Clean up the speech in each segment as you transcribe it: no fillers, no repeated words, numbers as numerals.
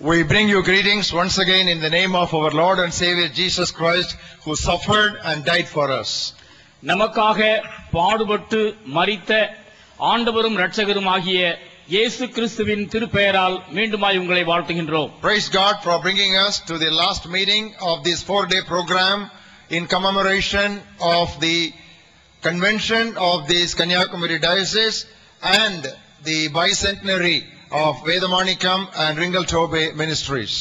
We bring you greetings once again in the name of our Lord and Savior Jesus Christ, who suffered and died for us. நமக்காக பாடுபட்டு மரித்த ஆண்டவரும் இரட்சகருமாகிய இயேசு கிறிஸ்துவின் திருப்பெயரால் மீண்டுமாய் உங்களை வாழ்த்துகின்றோம். Praise God for bringing us to the last meeting of this 4-day program in commemoration of the convention of this Kanyakumari diocese and the bicentenary of Vedamanikam and Ringal Tobe ministries.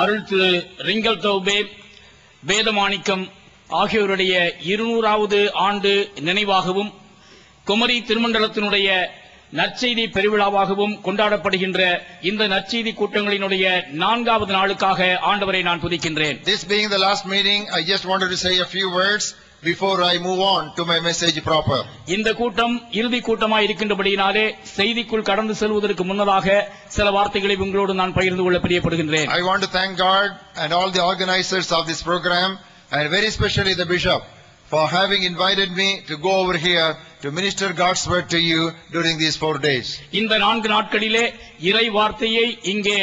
அருள் திரு Ringeltaube Vedamanickam ஆகியோருடைய 200வது ஆண்டு நினைவாகவும் குமரி திருமண்டலத்தினுடைய நற்செய்தி பெருவிழாவாகவும் கொண்டாடப்படுகின்ற இந்த நற்செய்தி கூட்டங்களினுடைய 4வது நாளுக்காக ஆண்டவரை நான் துதிக்கின்றேன். This being the last meeting, I just wanted to say a few words before I move on to my message proper. இந்த கூட்டம் இறுதி கூட்டமாய் இருக்கின்றபடியினாலே செய்திக்குள் கடந்து செல்வதற்கு முன்னதாக சில வார்த்தைகளை உங்களோடு நான் பகிர்ந்து கொள்ள பிரியப்படுகின்றேன். I want to thank God and all the organizers of this program, and very especially the bishop, for having invited me to go over here to minister God's word to you during these 4 days. இந்த 4 நாட்களிலே இறை வார்த்தையை இங்கே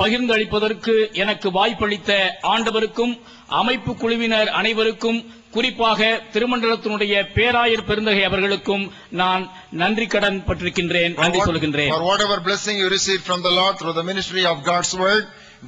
பகிர்ந்து அளிப்பதற்கு எனக்கு வாய்ப்பளித்த ஆண்டவருக்கும் அமைப்பு குழுவினர் அனைவருக்கும், குறிப்பாக திருமண்டலத்தினுடைய பேராயர் பெருந்தகை அவர்களுக்கும் நான் நன்றி கடன் பட்டிருக்கின்றேன், நன்றி சொல்கின்றேன். For whatever blessing you received from the Lord through the ministry of God's word,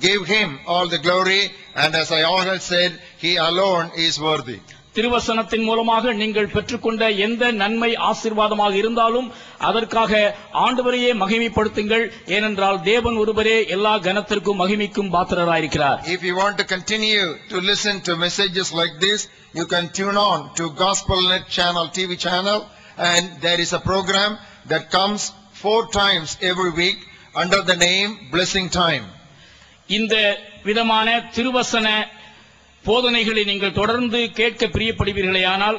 give him all the glory, and as I always said, he alone is worthy. திருவசனத்தின் மூலமாக நீங்கள் பெற்றுக்கொண்ட எந்த நன்மை ஆசீர்வாதமாக இருந்தாலும் அதற்காக ஆண்டவரையே மகிமைப்படுத்துங்கள். ஏனென்றால் தேவன் ஒருவரே எல்லா கனத்திற்கும் மகிமைக்கும் பாத்திரராயிருக்கிறார். If you want to continue to listen to messages like this, you can tune on to GospelNet channel, TV channel, and there is a program that comes 4 times every week under the name Blessing Time. இந்த விதமான திருவசன போதனைகளை நீங்கள் தொடர்ந்து கேட்க பிரியப்படுவீர்களேயானால்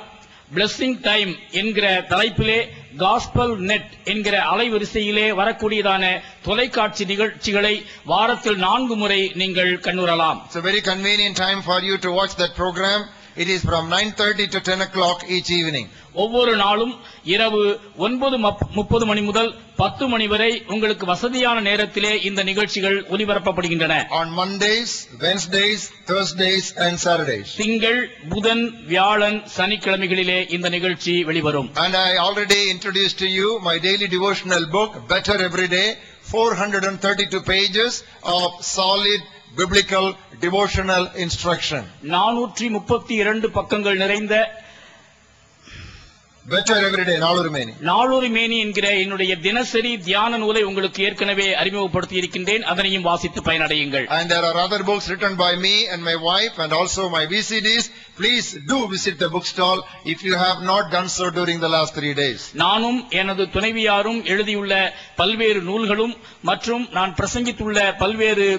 blessing time என்கிற தலைப்பிலே gospel net என்கிற அலைவரிசையிலே வரக்கூடியதான தொலைக்காட்சி நிகழ்ச்சிகளை வாரத்தில் 4 முறை நீங்கள் கண்டுறலாம். It's a very convenient time for you to watch that program. It is from 9:30 to 10 o'clock each evening. ஒவ்வொரு நாளும் இரவு 9:30 மணி முதல் 10 மணி வரை உங்களுக்கு வசதியான நேரத்திலே இந்த நிகழ்ச்சிகள் ஒலிபரப்பப்படுகின்றன. On Mondays, Wednesdays, Thursdays and Saturdays. திங்கள், புதன், வியாழன், சனிக்கிழமைகளிலே இந்த நிகழ்ச்சி வெளிவரும். And I already introduced to you my daily devotional book, Better Every Day, 432 pages of solid biblical devotional instruction. 432 பக்கங்கள் நிறைந்த Better Every Day, நாளொரு மேனி என்கிற என்னுடைய தினசரி தியான நூலை உங்களுக்கு ஏற்கனவே அறிமுகப்படுத்தி இருக்கின்றேன். அதனையும் வாசித்து பயனடையுங்கள். And there are other books written by me and my wife and also my VCDs. Please do visit the bookstall if you have not done so during the last 3 days. நானும் எனது துணைவியாரும் எழுதியுள்ள பல்வேறு நூல்களும் மற்றும் நான் பிரசங்கித்துள்ள பல்வேறு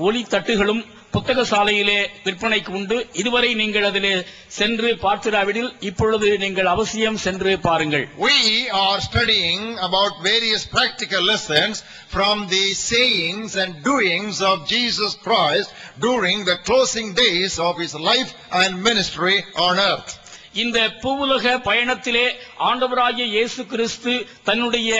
ஒளி தட்டுகளும் புத்தக சாலையிலே விற்பனைக்கு உண்டு. இதுவரை நீங்கள் அதிலே சென்று பார்த்திராவிடில் இப்பொழுது நீங்கள் அவசியம் சென்று பாருங்கள். We are studying about various practical lessons from the sayings and doings of Jesus Christ during the closing days of his life and ministry on earth. இந்த பூவுலக பயணத்திலே ஆண்டவராகிய இயேசு கிறிஸ்து தன்னுடைய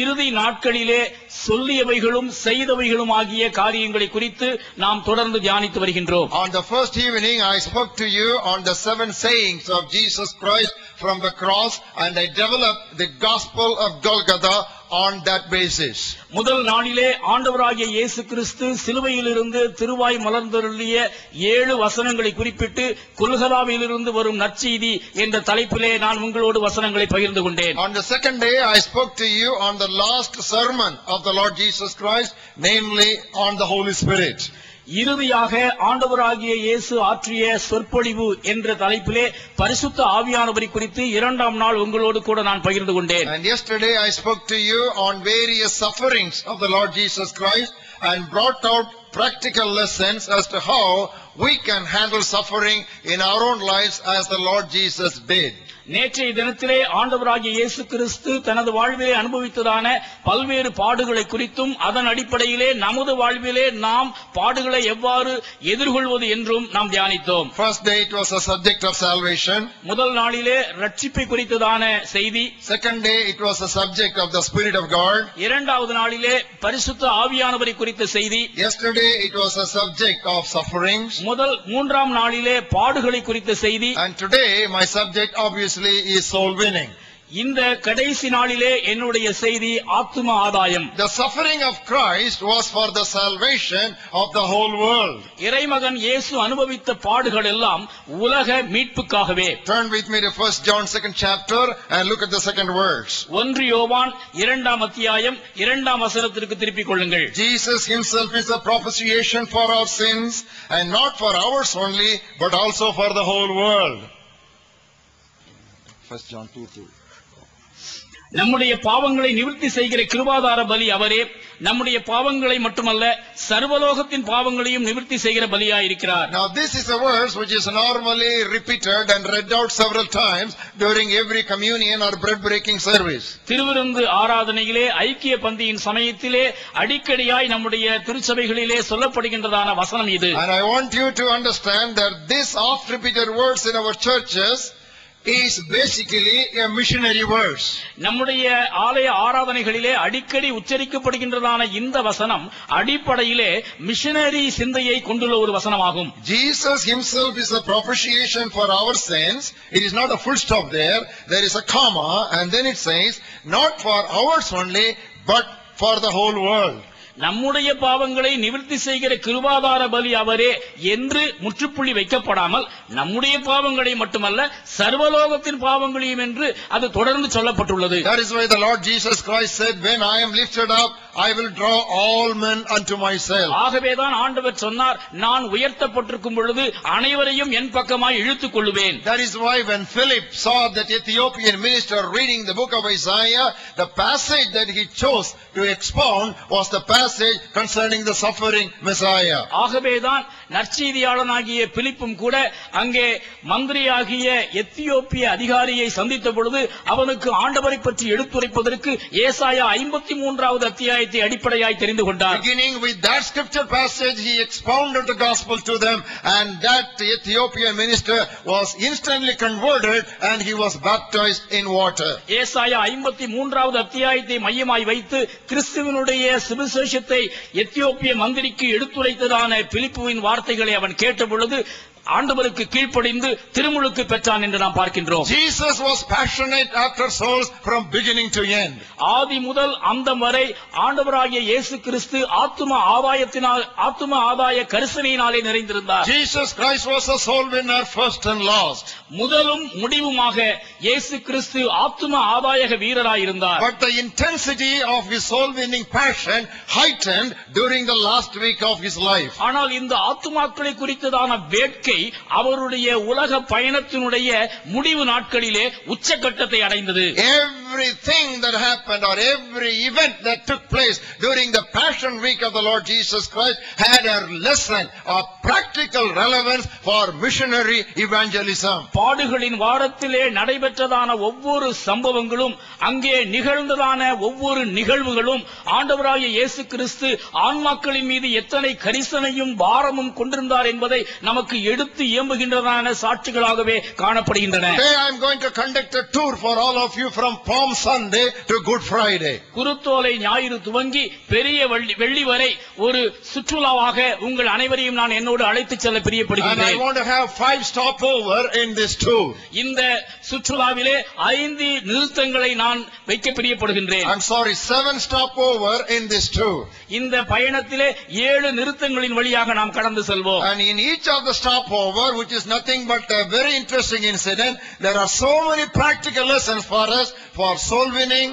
இறுதி நாட்களிலே சொல்லியவைகளும் செய்தவைகளும் ஆகிய காரியங்களை குறித்து நாம் தொடர்ந்து தியானித்து வருகின்றோம். On the first evening I spoke to you on the 7 sayings of Jesus Christ from the cross, and I developed the gospel of Golgotha on that basis. முதல் நாளிலே ஆண்டவராகிய இயேசு கிறிஸ்து சிலுவையிலிருந்து திருவாய் மலர்ந்தருளிய 7 வசனங்களை குறிப்பிட்டு கொல்கதாவிலிருந்து வரும் நற்செய்தி என்ற தலைப்பிலே நான் உங்களோடு வசனங்களை பகிர்ந்து கொண்டேன். On the second day I spoke to you on the last sermon of the Lord Jesus Christ, namely on the Holy Spirit. இறுதியாக ஆண்டவராகிய இயேசு ஆற்றிய சொற்பொழிவு என்ற தலைப்பிலே பரிசுத்த ஆவியானவரை குறித்து 2ஆம் நாள் உங்களோடு கூட நான் பகிர்ந்து கொண்டேன். And yesterday I spoke to you on various sufferings of the Lord Jesus Christ and brought out practical lessons as to how we can handle suffering in our own lives as the Lord Jesus did. நேற்றைய தினத்திலே ஆண்டவராகிய இயேசு கிறிஸ்து தனது வாழ்விலே அனுபவித்ததான பல்வேறு பாடுகளை குறித்தும் அதன் அடிப்படையிலே நமது வாழ்விலே நாம் பாடுகளை எவ்வாறு எதிர்கொள்வது என்றும் நாம் தியானித்தோம். First day it was a subject of salvation. முதல் நாளிலே ரட்சிப்பை குறித்ததான செய்தி. Second day it was a subject of the Spirit of God. இரண்டாவது நாளிலே பரிசுத்த ஆவியானவரை குறித்த செய்தி. Yesterday it was a subject of sufferings. மூன்றாம் நாளிலே பாடுகளை குறித்த செய்தி. And today my subject obviously is soul winning. இந்த கடைசி நாளிலே என்னுடைய செய்தி ஆத்தும ஆதாயம். The suffering of Christ was for the salvation of the whole world. இறைமகன் இயேசு அனுபவித்த பாடுகள் எல்லாம் உலக மீட்புக்காகவே. Turn with me to 1 John 2nd chapter and look at the second verse. 1 யோவான் 2ஆம் அத்தியாயம் 2ஆம் வசனத்திற்கு திருப்பிக் கொள்ளுங்கள். Jesus himself is a propitiation for our sins, and not for ours only, but also for the whole world. 1 John 2:2. நம்முடைய பாவங்களை நிவர்த்தி செய்கிற கிருபாதார பலி அவரே. நம்முடைய பாவங்களை மட்டுமல்ல சர்வலோகத்தின் பாவங்களையும் நிவர்த்தி செய்கிற பலியாயிருக்கிறார். Now this is a verse which is normally repeated and read out several times during every communion or bread breaking service. திருவிருந்து ஆராதனையிலே ஐக்கிய பந்தியின் சமயத்திலே அடிக்கடியாய் நம்முடைய திருச்சபைகளிலே சொல்லப்படுகின்றதான வசனம் இது. And I want you to understand that this oft repeated words in our churches is basically a missionary verse. நம்முடைய ஆலய ஆராதனைகளிலே அடிக்கடி உச்சரிக்கப்படுகின்றதான இந்த வசனம் அடிப்படையிலே மிஷனரி சிந்தையை கொண்டுள்ள ஒரு வசனமாகும். Jesus himself is a propitiation for our sins. It is not a full stop there. There is a comma and then it says not for ours only but for the whole world. நம்முடைய பாவங்களை நிவர்த்தி செய்கிற கிருபாதார பலி அவரே என்று முற்றுப்புள்ளி வைக்கப்படாமல் நம்முடைய பாவங்களை மட்டுமல்ல சர்வலோகத்தின் பாவங்களையும் என்று அது தொடர்ந்து சொல்லப்பட்டுள்ளது. That is why the Lord Jesus Christ said, when I am lifted up, I will draw all men unto myself. ஆகவேதான் ஆண்டவர் சொன்னார், நான் உயர்த்தப்பட்டிருக்கும் பொழுது அனைவரையும் என் பக்கமாய் இழுத்துக் கொள்ளுவேன். That is why when Philip saw that Ethiopian minister reading the book of Isaiah, the passage that he chose to expound was the passage concerning the suffering Messiah. ஆகவேதான் நற்செய்தியாளனாகிய பிலிப்பும் கூட அங்கே மந்திரியாகிய எத்தியோப்பிய அதிகாரியை சந்தித்த பொழுது அவனுக்கு ஆண்டவரை பற்றி எடுத்துரைப்பதற்கு ஏசாயா 53வது அத்தியாயத்தை அடிப்படையாய் தெரிந்து கொண்டார். Beginning with that scripture passage, he expounded the gospel to them, and that Ethiopian minister was instantly converted and he was baptized in water. ஏசாயா 53வது அத்தியாயத்தை மையமாய் வைத்து கிறிஸ்துவினுடைய சுவிசேஷத்தை எத்தியோப்பிய மந்திரிக்கு எடுத்துரைத்ததான பிலிப்புவின் வார்த்தைகளை அவன் கேட்ட பொழுது ஆண்டவருக்கு கீழ்ப்படிந்து திருமுழுக்கு பெற்றான் என்று நாம் பார்க்கின்றோம். Jesus was passionate after souls from beginning to end. ஆதி முதல் அந்தம் வரை ஆண்டவராகிய இயேசு கிறிஸ்து ஆத்தும ஆதாய கரிசனையினாலே நிறைந்திருந்தார். Jesus Christ was a soul winner first and last. முதலும் முடிவுமாக இயேசு கிறிஸ்து ஆத்தும ஆதாய வீரராய் இருந்தார். But the intensity of his soul winning passion heightened during the last week of his life. ஆனால் இந்த ஆத்துமாக்களை குறித்ததான வேட்கை அவருடைய உலக பயணத்தினுடைய முடிவு நாட்களிலே உச்சகட்டத்தை அடைந்தது. Everything that happened or every event that took place during the passion week of the Lord Jesus Christ had a lesson of practical relevance for missionary evangelism. பாடுகளின் வாரத்திலே நடைபெற்றதான ஒவ்வொரு சம்பவங்களும் அங்கே நிகழ்ந்ததான ஒவ்வொரு நிகழ்வுகளும் ஆண்டவராகிய இயேசு கிறிஸ்து ஆன்மாக்களின் மீது எத்தனை கரிசனையும் பாரமும் கொண்டிருந்தார் என்பதை நமக்கு எடுத்து இயம்புகின்றதான சாட்சிகளாகவே காணப்படுகின்றன. Today I am going to conduct a tour for all of you from Palm Sunday to Good Friday. குருத்தோலை ஞாயிறு துவங்கி பெரிய வெள்ளி வரை ஒரு சுற்றுலாவாக உங்கள் அனைவரையும் நான் என்னோடு அழைத்து செல்ல பிரியப்படுகிறேன். And I want to have 5 stopover in this tour. இந்த சுற்றுலாவிலே 5 நிறுத்தங்களை நான் வைக்க பிரியப்படுகின்றேன். I'm sorry, 7 stopover in this tour. இந்த பயணத்திலே 7 நிறுத்தங்களின் வழியாக நாம் கடந்து செல்வோம். And in each of the stopover, which is nothing but a very interesting incident, there are so many practical lessons for us for soul winning,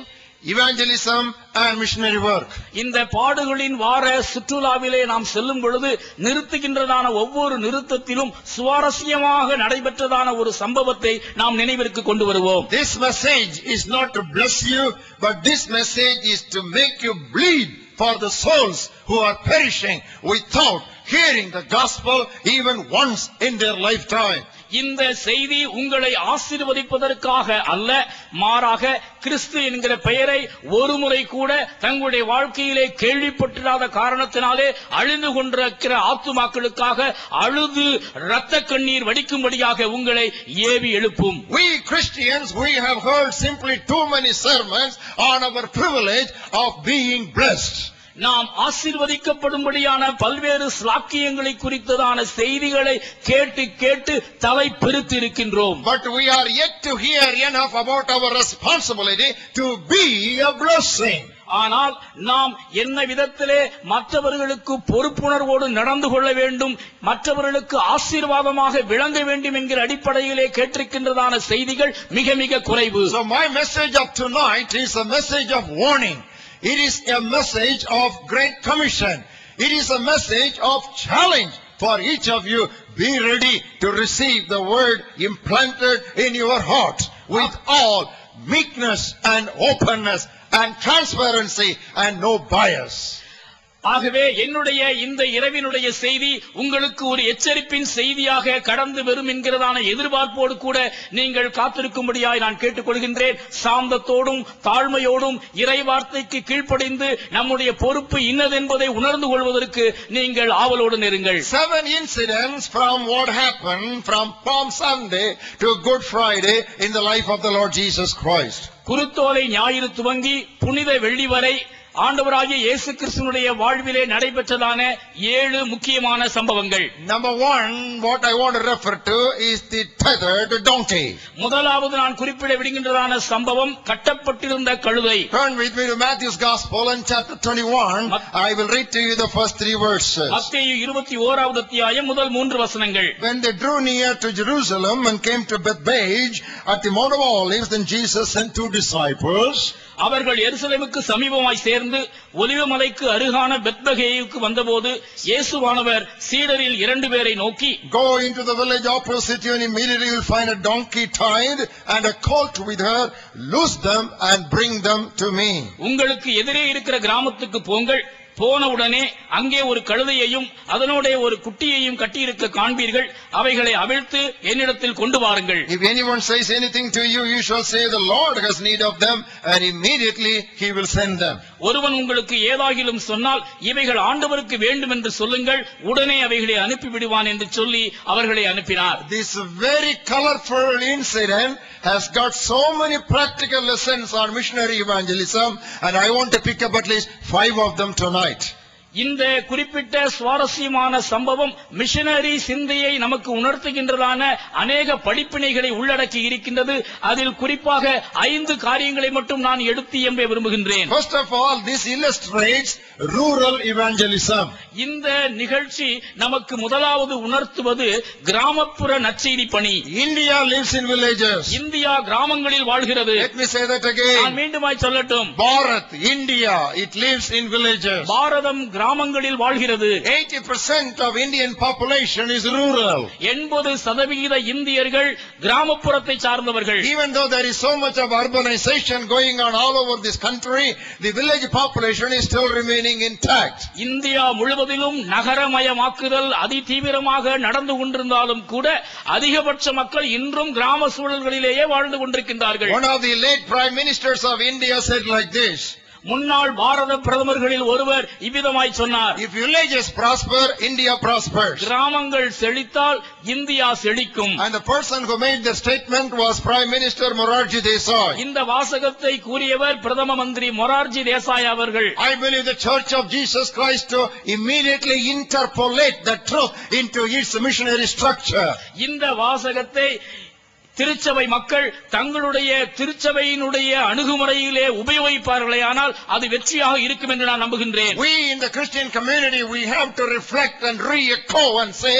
evangelism and missionary work. இந்த பாடுகளின் வார சுற்றுலாவிலே நாம் செல்லும் பொழுது நிறுத்துகின்றதான ஒவ்வொரு நிறுத்தத்திலும் சுவாரஸ்யமாக நடைபெற்றதான ஒரு சம்பவத்தை நாம் நினைவிற்கு கொண்டு வருவோம். This message is not to bless you, but this message is to make you bleed for the souls who are perishing without hearing the gospel even once in their lifetime. இந்த செய்தி உங்களை ஆசீர்வதிப்பதற்காக அல்ல, மாறாக கிறிஸ்து என்கிற பெயரை ஒருமுறை கூட தங்களுடைய வாழ்க்கையிலே கேள்விப்பட்டிராத காரணத்தினாலே அழிந்து கொண்டிருக்கிற ஆத்துமாக்களுக்காக அழுது இரத்த கண்ணீர் வடிக்கும்படியாக உங்களை ஏவி எழுப்பும். We Christians, we have heard simply too many sermons on our privilege of being blessed. நாம் ஆசீர்வதிக்கப்படும்படியான பல்வேறு ஸ்லாக்கியங்களை குறித்ததான செய்திகளை கேட்டு கேட்டு தலை பெருத்து இருக்கின்றோம். But we are yet to hear enough about our responsibility to be a blessing. ஆனால் நாம் என்ன விதத்திலே மற்றவர்களுக்கு பொறுப்புணர்வோடு நடந்து கொள்ள வேண்டும், மற்றவர்களுக்கு ஆசீர்வாதமாக விளங்க வேண்டும் என்கிற அடிப்படையிலே கேட்டிருக்கின்றதான செய்திகள் மிக மிக குறைவு. So my message of tonight is a message of warning. It is a message of great commission. It is a message of challenge for each of you. Be ready to receive the word implanted in your heart with all meekness and openness and transparency and no bias. ஆகவே என்னுடைய இந்த இரவினுடைய செய்தி உங்களுக்கு ஒரு எச்சரிப்பின் செய்தியாக கடந்து வரும் என்கிறதான எதிர்பார்ப்போடு கூட நீங்கள் காத்திருக்கும்படியாய் நான் கேட்டுக்கொள்கின்றேன். சாந்தத்தோடும் தாழ்மையோடும் இறைவார்த்தைக்கு கீழ்ப்படிந்து நம்முடைய பொறுப்பு இன்னதென்பதை உணர்ந்து கொள்வதற்கு நீங்கள் ஆவலோடு நெருங்கள். 7 incidents from what happened from Palm Sunday to Good Friday in the life of the Lord Jesus Christ. குருத்தோலை ஞாயிறு துவங்கி புனித வெள்ளி வரை ஆண்டவராகிய இயேசு கிறிஸ்துவினுடைய வாழ்விலே நடைபெற்றதான 7 முக்கியமான சம்பவங்கள். Number 1, what I want to refer to is the tethered donkey. முதலாவது நான் குறிப்பிட விடுகின்றதான சம்பவம் கட்டப்பட்டிருந்த கழுதை. Turn with me to Matthew's Gospel in chapter 21. I will read to you the first 3 verses. மத்தேயு 21வது அத்தியாயம் முதல் 3 வசனங்கள். When they drew near to Jerusalem and came to Bethphage at the Mount of Olives, then Jesus sent 2 disciples. அவர்கள் எருசலேமுக்கு சமீபமாய் சேர்ந்து ஒலிவமலைக்கு அருகான பெத்பகேயுக்கு வந்தபோது இயேசுவானவர் சீடரில் 2 பேரை நோக்கி, Go into the village opposite you and immediately you will find a donkey tied and a colt with her. Loose them and bring them to me. உங்களுக்கு எதிரே இருக்கிற கிராமத்துக்கு போங்கள். போனவுடனே அங்கே ஒரு கழுதையையும் அதனோட ஒரு குட்டியையும் கட்டியிருக்க காண்பீர்கள். அவைகளை அவிழ்த்து என்னிடத்தில் கொண்டு வாருங்கள். If anyone says anything to you, you shall say the Lord has need of them, and immediately he will send them. ஒருவன் உங்களுக்கு ஏதாகிலும் சொன்னால் இவைகள் ஆண்டவருக்கு வேண்டும் என்று சொல்லுங்கள், உடனே அவைகளை அனுப்பி விடுவான் என்று சொல்லி அவர்களை அனுப்பினார். This very colorful incident has got so many practical lessons on missionary evangelism, and I want to pick up at least 5 of them tonight. இந்த குறிப்பிட்ட சுவாரஸ்யமான சம்பவம் மிஷனரி சிந்தையை நமக்கு உணர்த்துகின்றதான அநேக படிப்பினைகளை உள்ளடக்கி இருக்கின்றது. அதில் குறிப்பாக 5 காரியங்களை மட்டும் நான் எடுத்து எம்ப விரும்புகின்றேன். First of all, this illustrates rural evangelism. இந்த நிகழ்ச்சி நமக்கு முதலாவது உணர்த்துவது கிராமப்புற நற்செய்தி பணி. India lives in villages. India கிராமங்களில் வாழ்கிறது. Let me say that again. நான் மீண்டுமாய் சொல்லட்டும். Bharat, India, it lives in villages. பாரதம் கிராமங்களில் வாழ்கிறது. 80% of Indian population is rural. 80% இந்தியர்கள் கிராமப்புறத்தை சார்ந்தவர்கள். Even though there is so much of urbanization going on all over this country, the village population is still remaining intact. India முழுவதிலும் நகரமயமாக்குதல் அதிதீவிரமாக நடந்து கொண்டிருந்தாலும் கூட அதிகபட்ச மக்கள் இன்றும் கிராம சூழல்களிலேயே வாழ்ந்து கொண்டிருக்கின்றார்கள். One of the late prime ministers of India said like this. முன்னாள் பாரத பிரதமர்களில் ஒருவர் இவ்விதமாய் சொன்னார். If villages prosper, India prospers. கிராமங்கள் செழித்தால் இந்தியா செழிக்கும். And the person who made the statement was Prime Minister Morarji Desai. இந்த வாசகத்தை கூறியவர் பிரதம மந்திரி மொரார்ஜி தேசாய் அவர்கள். I believe the Church of Jesus Christ to immediately interpolate the truth into its missionary structure. இந்த வாசகத்தை திருச்சபை மக்கள் தங்களுடைய திருச்சபையினுடைய அணுகுமுறையிலே உபயோகிப்பார்களே ஆனால் அது வெற்றியாக இருக்கும் என்று நான் நம்புகின்றேன். We in the Christian community, we have to reflect and re-echo and say,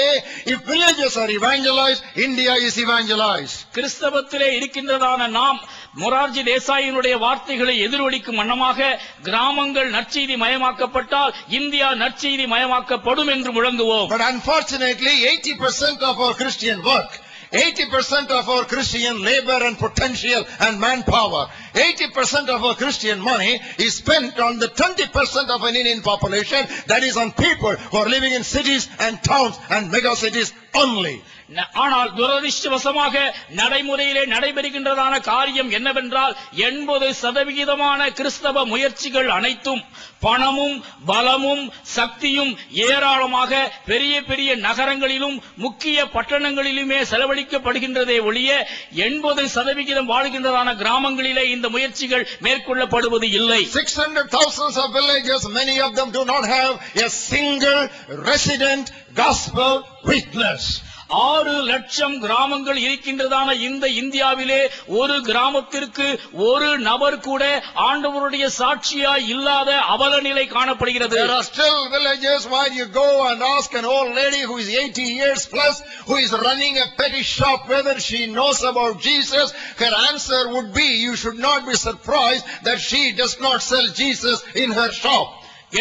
if villages are evangelized, India is evangelized. கிறிஸ்தவத்திலே இருக்கின்றதான நாம் மொரார்ஜி தேசாயினுடைய வார்த்தைகளை எதிரொலிக்கும் வண்ணமாக கிராமங்கள் நற்செய்தி மயமாக்கப்பட்டால் இந்தியா நற்செய்தி மயமாக்கப்படும் என்று முழங்குவோம். But unfortunately, 80% of our Christian work, 80% of our Christian labor and potential and manpower, 80% of our Christian money is spent on the 20% of an Indian population, that is on people who are living in cities and towns and mega cities only. ஆனால் துரதிர்ஷ்டவசமாக நடைமுறையிலே நடைபெறுகின்றதான காரியம் என்னவென்றால் 80% கிறிஸ்தவ முயற்சிகள் அனைத்தும் பணமும் பலமும் சக்தியும் ஏராளமாக பெரிய பெரிய நகரங்களிலும் முக்கிய பட்டணங்களிலுமே செலவழிக்கப்படுகின்றதே ஒழிய 80% வாழ்கின்றதான கிராமங்களிலே இந்த முயற்சிகள் மேற்கொள்ளப்படுவது இல்லை. 600,000 of villages, many of them do not have a single resident gospel witness. 6 லட்சம் கிராமங்கள் இருக்கின்றதான இந்த இந்தியாவிலே ஒரு கிராமத்திற்கு ஒரு நபர் கூட ஆண்டவருடைய சாட்சியாய் இல்லாத அவல நிலை காணப்படுகிறது. There are still villages where you go and ask an old lady who is 80 years plus, who is running a petty shop, whether she knows about Jesus. Her answer would be, you should not be surprised that she does not sell Jesus in her shop.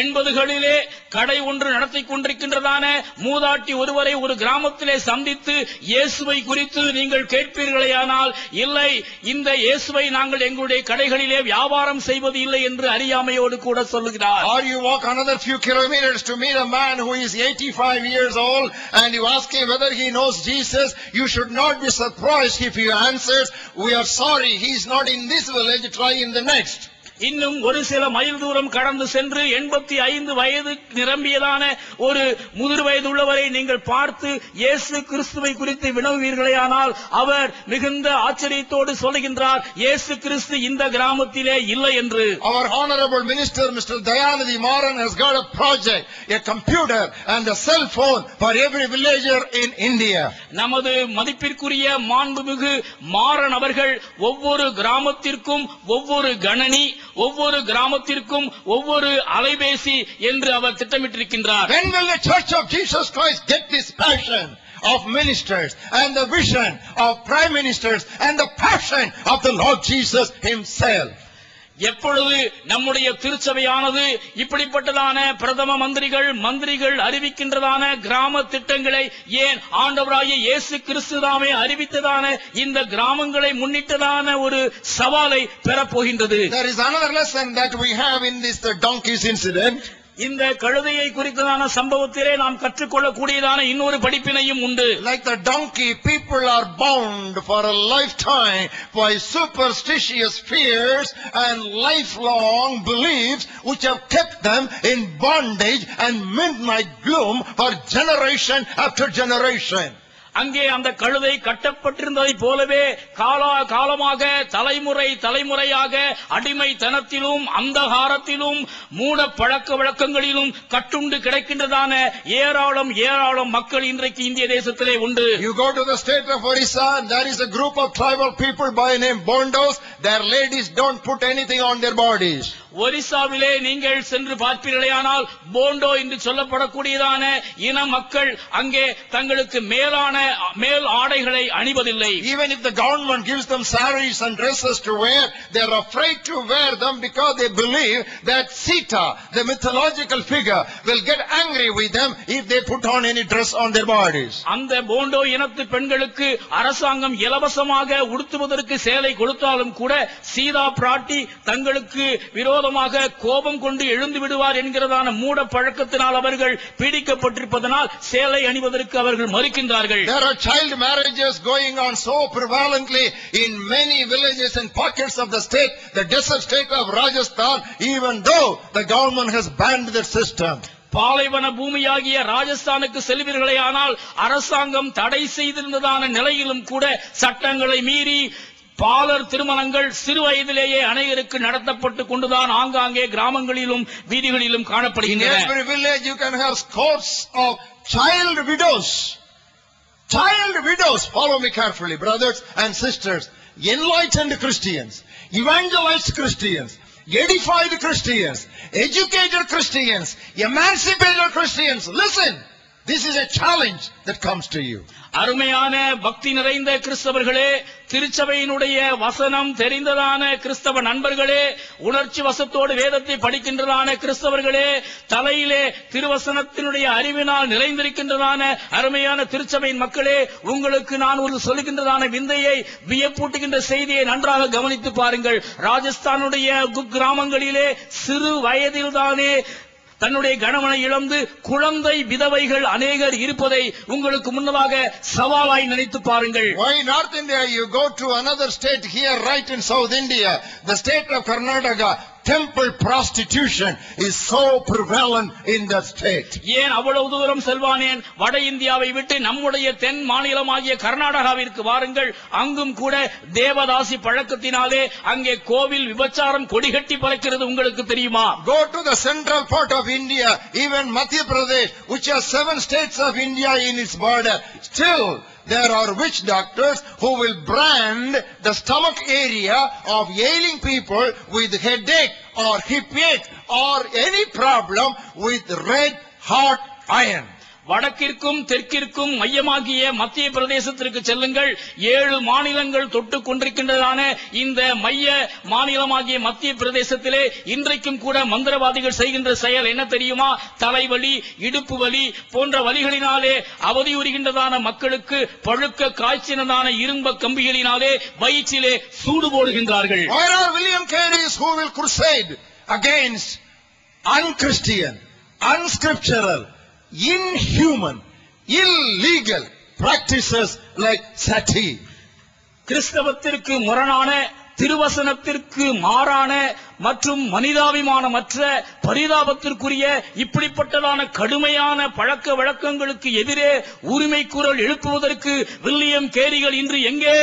80களிலே கடை ஒன்று நடத்திக் கொண்டிருக்கின்றதான மூதாட்டி ஒருவரை ஒரு கிராமத்திலே சந்தித்து இயேசுவை குறித்து நீங்கள் கேட்பீர்களேயானால், இல்லை, இந்த இயேசுவை நாங்கள் எங்களுடைய கடைகளிலே வியாபாரம் செய்வது இல்லை என்று அறியாமையோடு கூட சொல்லுகிறார். Or you walk another few kilometers to meet a man who is 85 years old and you ask him whether he knows Jesus. You should not be surprised if he answers, we are sorry, he is not in this village, try in the next. இன்னும் ஒரு சில mile தூரம் கடந்து சென்று 85 வயது நிரம்பியதான ஒரு முதிர் வயது உள்ளவரை நீங்கள் பார்த்து இயேசு கிறிஸ்துவை குறித்து வினவுவீர்களேயானால், அவர் மிகுந்த ஆச்சரியத்தோடு சொல்லுகின்றார், இயேசு கிறிஸ்து இந்த கிராமத்திலே இல்லை என்று. Our honorable minister Mr. Dayanidhi Maran has got a project, a computer and a cell phone for every villager in India. நமது மதிப்பிற்குரிய மாண்புமிகு மாறன் அவர்கள் ஒவ்வொரு கிராமத்திற்கும் ஒவ்வொரு கணனி, ஒவ்வொரு கிராமத்திற்கும் ஒவ்வொரு அலைபேசி என்று அவர் திட்டமிட்டிருக்கின்றார். When will the Church of Jesus Christ get this passion of ministers and the vision of prime ministers and the passion of the Lord Jesus himself? எப்பொழுது நம்முடைய திருச்சபையானது இப்படிப்பட்டதான பிரதம மந்திரிகள் அறிவிக்கின்றதான கிராம திட்டங்களை, ஏன் ஆண்டவராகிய இயேசு கிறிஸ்துதாமே அறிவித்ததான இந்த கிராமங்களை முன்னிட்டதான ஒரு சவாலை பெறப்போகின்றது? There is another lesson that we have in this donkeys incident. இந்த கழுதையை குறித்ததான சம்பவத்திலே நாம் கற்றுக்கொள்ளக்கூடியதான இன்னொரு படிப்பினையும் உண்டு. Like the donkey, people are bound for a lifetime by superstitious fears and lifelong beliefs which have kept them in bondage and midnight gloom for generation after generation. அங்கே அந்த கழுதை கட்டப்பட்டிருந்ததை போலவே காலமாக தலைமுறையாக அடிமைத்தனத்திலும் அந்தகாரத்திலும் மூட பழக்க வழக்கங்களிலும் கட்டுண்டு கிடக்கின்றதான ஏராளம் மக்கள் இன்றைக்கு இந்திய தேசத்திலே உண்டு. You go to the state of Orissa and there is a group of tribal people by name Bondos. Their ladies don't put anything on their bodies. ஒரிசாவிலே நீங்கள் சென்று பார்ப்பீர்களேயானால் போண்டோ என்று சொல்லப்படக்கூடியதான இன மக்கள் அங்கே தங்களுக்கு மேல் ஆடைகளை அணிவதில்லை. Even if the government gives them saris and dresses to wear, they are afraid to wear them because they believe that Sita, the mythological figure, will get angry with them if they put on any dress on their bodies. அந்த போண்டோ இனத்து பெண்களுக்கு அரசாங்கம் இலவசமாக உடுத்துவதற்கு சேலை கொடுத்தாலும் கூட சீதா பிராட்டி தங்களுக்கு விரோதமாக கோபம் கொண்டு எழுந்து விடுவார் என்கிறதான மூட பழக்கத்தினால் அவர்கள் பீடிக்கப்பட்டிருப்பதனால் சேலை அணிவதற்கு அவர்கள் மறுக்கின்றார்கள். There are child marriages going on so prevalently in many villages and pockets of the state, the desert state of Rajasthan, even though the government has banned their system. பாலைவன பூமியாகிய ராஜஸ்தானுக்கு செல்வீர்களே, ஆனால் அரசாங்கம் தடை செய்திருந்ததான நிலையிலும் கூட சட்டங்களை மீறி பாலர் திருமணங்கள் சிறு வயதிலேயே அனைவருக்கு நடத்தப்பட்டு கொண்டுதான் ஆங்காங்கே கிராமங்களிலும் வீதிகளிலும் காணப்படுகின்றன. In every village you can have scores of child widows. Child widows, follow me carefully, brothers and sisters. Enlightened Christians, evangelized Christians, edified Christians, educated Christians, emancipated Christians. Listen, this is a challenge that comes to you. அருமையான பக்தி நிறைந்த கிறிஸ்தவர்களே, திருச்சபையினுடைய வசனம் தெரிந்ததான கிறிஸ்தவ நண்பர்களே, உணர்ச்சி வசத்தோடு வேதத்தை படிக்கின்றதான கிறிஸ்தவர்களே, தலையிலே திருவசனத்தினுடைய அறிவினால் நிறைந்திருக்கின்றதான அருமையான திருச்சபையின் மக்களே, உங்களுக்கு நான் ஒரு சொல்லுகின்றதான விந்தையை, வியப்பூட்டுகின்ற செய்தியை நன்றாக கவனித்து பாருங்கள். ராஜஸ்தானுடைய குக்கிராமங்களிலே சிறு வயதில்தானே தன்னுடைய கணவனை இழந்து குழந்தை விதவைகள் அநேகர் இருப்பதை உங்களுக்கு முன்னதாக சவாலாய் நினைத்து பாருங்கள். Why North India? You go to another state here, right in South India, the state of Karnataka. Temple prostitution is so prevalent in that state. ஏன் அவ்வளவு தூரம் செல்வானேன்? வட இந்தியாவை விட்டு நம்முடைய தென் மாநிலமாகிய கர்நாடகாவிற்கு வாருங்கள். அங்கும் கூட தேவதாசி பழக்கத்தினாலே அங்கே கோவில் விபச்சாரம் கொடிகட்டி பறக்கிறது. உங்களுக்கு தெரியுமா? Go to the central part of India, even Madhya Pradesh, which has 7 states of India in its border. Still, there are witch doctors who will brand the stomach area of ailing people with headache or hip ache or any problem with red hot iron. வடக்கிற்கும் தெற்கிற்கும் மையமாகிய மத்திய பிரதேசத்திற்கு செல்லுங்கள். 7 மாநிலங்கள் தொட்டுக் கொண்டிருக்கின்றதான இந்த மைய மாநிலமாகிய மத்திய பிரதேசத்திலே இன்றைக்கும் கூட மந்திரவாதிகள் செய்கின்ற செயல் என்ன தெரியுமா? தலைவலி, இடுப்பு வலி போன்ற வலிகளினாலே அவதியுறுகின்றதான மக்களுக்கு பழுக்க காய்ச்சினதான இரும்ப கம்பிகளினாலே வயிற்றிலே சூடு போடுகின்றார்கள். Where are William Carey's who will crusade against unchristian, unscriptural, inhuman, illegal practices like sati? கிறிஸ்தவத்திற்கு முரணான, திருவசனத்திற்கு மாறான மற்றும் மனிதாபிமானமற்ற பரிதாபத்திற்குரிய இப்படிப்பட்டதான கடுமையான பழக்க வழக்கங்களுக்கு எதிரே உரிமை குரல் எழுப்புவதற்கு வில்லியம் கேரிகள் இன்று எங்கே?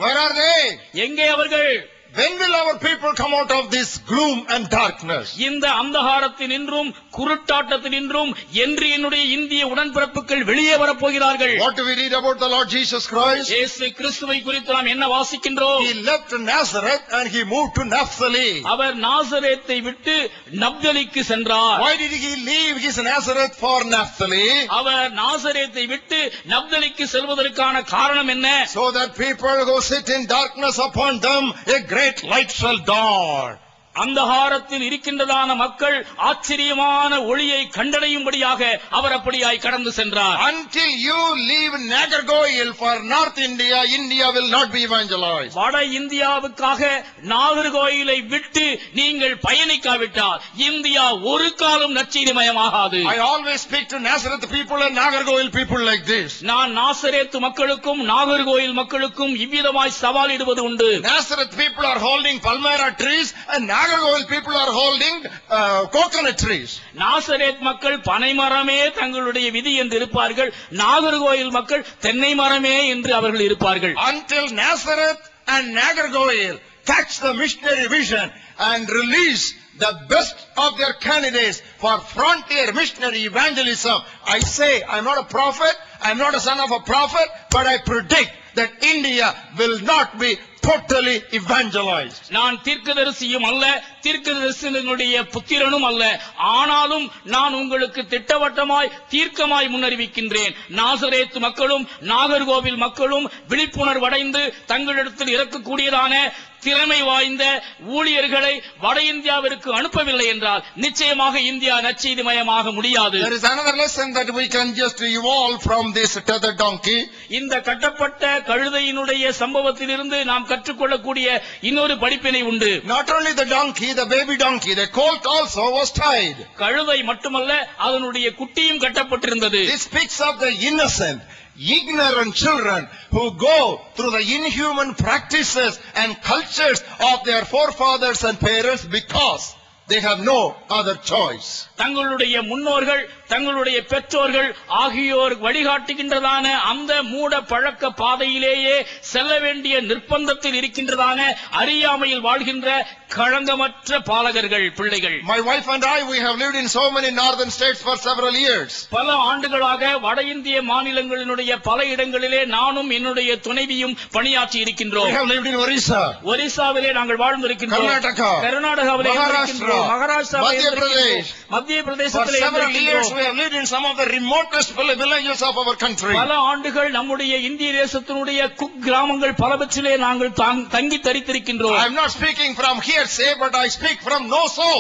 Where are they? எங்கே அவர்கள்? When will our people come out of this gloom and darkness? இந்த அந்தகாரத்தினின்றும் குருட்டாட்டத்தினின்றும் என்று என்னுடைய இந்திய உடன்பிறப்புகள் வெளியே வரப்போகிறார்கள். What do we read about the Lord Jesus Christ? இயேசு கிறிஸ்துவை குறித்து நாம் என்ன வாசிக்கின்றோம்? He left Nazareth and he moved to Naphtali. அவர் நாசரேத்தை விட்டு நப்தலிக்கு சென்றார். Why did he leave his Nazareth for Naphtali? அவர் நாசரேத்தை விட்டு நப்தலிக்கு செல்வதற்கான காரணம் என்ன? So that people who sit in darkness upon them a great light shall dawn. அந்தகாரத்தில் இருக்கின்றதான மக்கள் ஆச்சரியமான ஒளியை கண்டடையும்படியாக அவர் அப்படியாய் கடந்து சென்றார். Until you leave Nagarcoil for North India, India will not be evangelized. வட இந்தியாவுக்காக நாகர்கோயிலை விட்டு நீங்கள் பயணிக்காவிட்டால் இந்தியா ஒரு காலம் நற்செய்திமயமாகாது. I always speak to Nazareth people and Nagarcoil people like this. நான் நாசரேத்து மக்களுக்கும் நாகர்கோயில் மக்களுக்கும் இவ்விதமாய் சவாலிடுவது உண்டு. Nazareth people are holding palmyra trees and Nagarcoil people are holding coconut trees. Nazareth மக்கள் பனை மரமே தங்களுடைய விதி என்று இருப்பார்கள். நாகர்கோயில் மக்கள் தென்னை மரமே என்று அவர்கள் இருப்பார்கள். Until Nazareth and Nagarcoil catch the missionary vision and release the best of their candidates for frontier missionary evangelism. I say, I'm not a prophet, I'm not a son of a prophet, but I predict that India will not be totally evangelized. நான் தீர்க்கதரிசியும் அல்ல, தீர்க்கதரிசியினுடைய புத்திரனும் அல்ல. ஆனாலும் நான் உங்களுக்கு திட்டவட்டமாய் தீர்க்கமாய் முன்னறிவிக்கின்றேன். நாசரேத்து மக்களும் நாகர்கோவில் மக்களும் விழிப்புணர்வடைந்து தங்களிடத்தில் இறக்கக்கூடியதான திறமை வாய்ந்த ஊழியர்களை வட இந்தியாவிற்கு அனுப்பவில்லை என்றால் நிச்சயமாக இந்தியா நற்செய்திமயமாக முடியாது. There is another lesson that we can just evolve from this tethered donkey. இந்த கட்டப்பட்ட கழுதையினுடைய சம்பவத்திலிருந்து நாம் கற்றுக்கொள்ளக்கூடிய இன்னொரு படிப்பினை உண்டு. Not only the donkey, the baby donkey, the colt also was tied. கழுதை மட்டுமல்ல, அதனுடைய குட்டியும் கட்டப்பட்டிருந்தது. This speaks of the innocent, ignorant children who go through the inhuman practices and cultures of their forefathers and parents because they have no other choice. தங்களுடைய முன்னோர்கள், தங்களுடைய பெற்றோர்கள் ஆகியோர் வழிகாட்டுகின்றதான அந்த மூட பழக்க பாதையிலேயே செல்ல வேண்டிய நிர்பந்தத்தில் இருக்கின்றதான அறியாமையில் வாழ்கின்ற களங்கமற்ற பாலகர்கள், பிள்ளைகள். My wife and I, we have lived in so many northern states for several years. பல ஆண்டுகளாக வட இந்திய மாநிலங்களினுடைய பல இடங்களிலே நானும் என்னுடைய துணைவியும் பணியாற்றி இருக்கின்றோம். We have lived in Orissa, ஒரிசாவிலே நாங்கள் வாழ்ந்திருக்கின்றோம். Karnataka, கர்நாடகாவிலே Maharashtra, மகாராஷ்டிராவிலே Madhya Pradesh. மத்திய For பிரதேசத்திலே several years we have lived in some of the remotest villages of our country. பல ஆண்டுகள் நம்முடைய இந்திய தேசத்தினுடைய குக் கிராமங்கள் பலவற்றிலே நாங்கள் தங்கி தரித்திருக்கின்றோம். I am not speaking from hearsay, but I speak from know-so.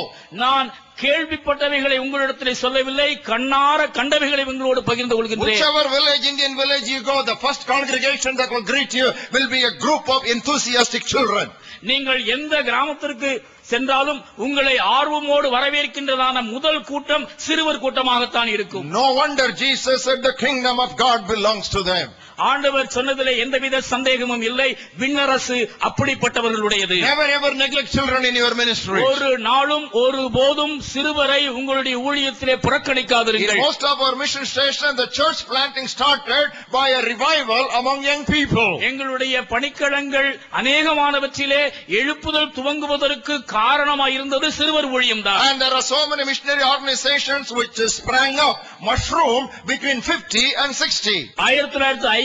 நான் கேள்விப்பட்டவைகளை உங்களிடத்திலே சொல்லவில்லை, கண்ணார கண்டவைகளை உங்களோடு பகிர்ந்து கொள்கின்றேன். Whichever village, Indian village you go, the first congregation that will greet you will be a group of enthusiastic children. நீங்கள் எந்த கிராமத்திற்கு சென்றாலும் உங்களை ஆர்வமோடு வரவேற்கின்றதான முதல் கூட்டம் சிறுவர் கூட்டமாகத்தான் இருக்கும். No wonder Jesus said the kingdom of God belongs to them. ஆண்டவர் சொன்னதிலே எந்தவித சந்தேகமும் இல்லை, விண்ணரசு அப்படிப்பட்டவர்களுடையது. Never ever neglect children in your ministry. ஒரு நாளும் ஒரு போதும் சிறுவரை உங்களுடைய ஊழியத்திலே புறக்கணிக்காதீர்கள். In most of our mission stations, the church planting started by a revival among young people. எங்களுடைய பணிக்களங்கள் அநேகமானவற்றிலே எழுப்புதல் துவங்குவதற்கு காரணமாக இருந்தது சிறுவர் ஊழியம்தான். And there are so many missionary organizations which sprang up, mushroom between 50 and 60.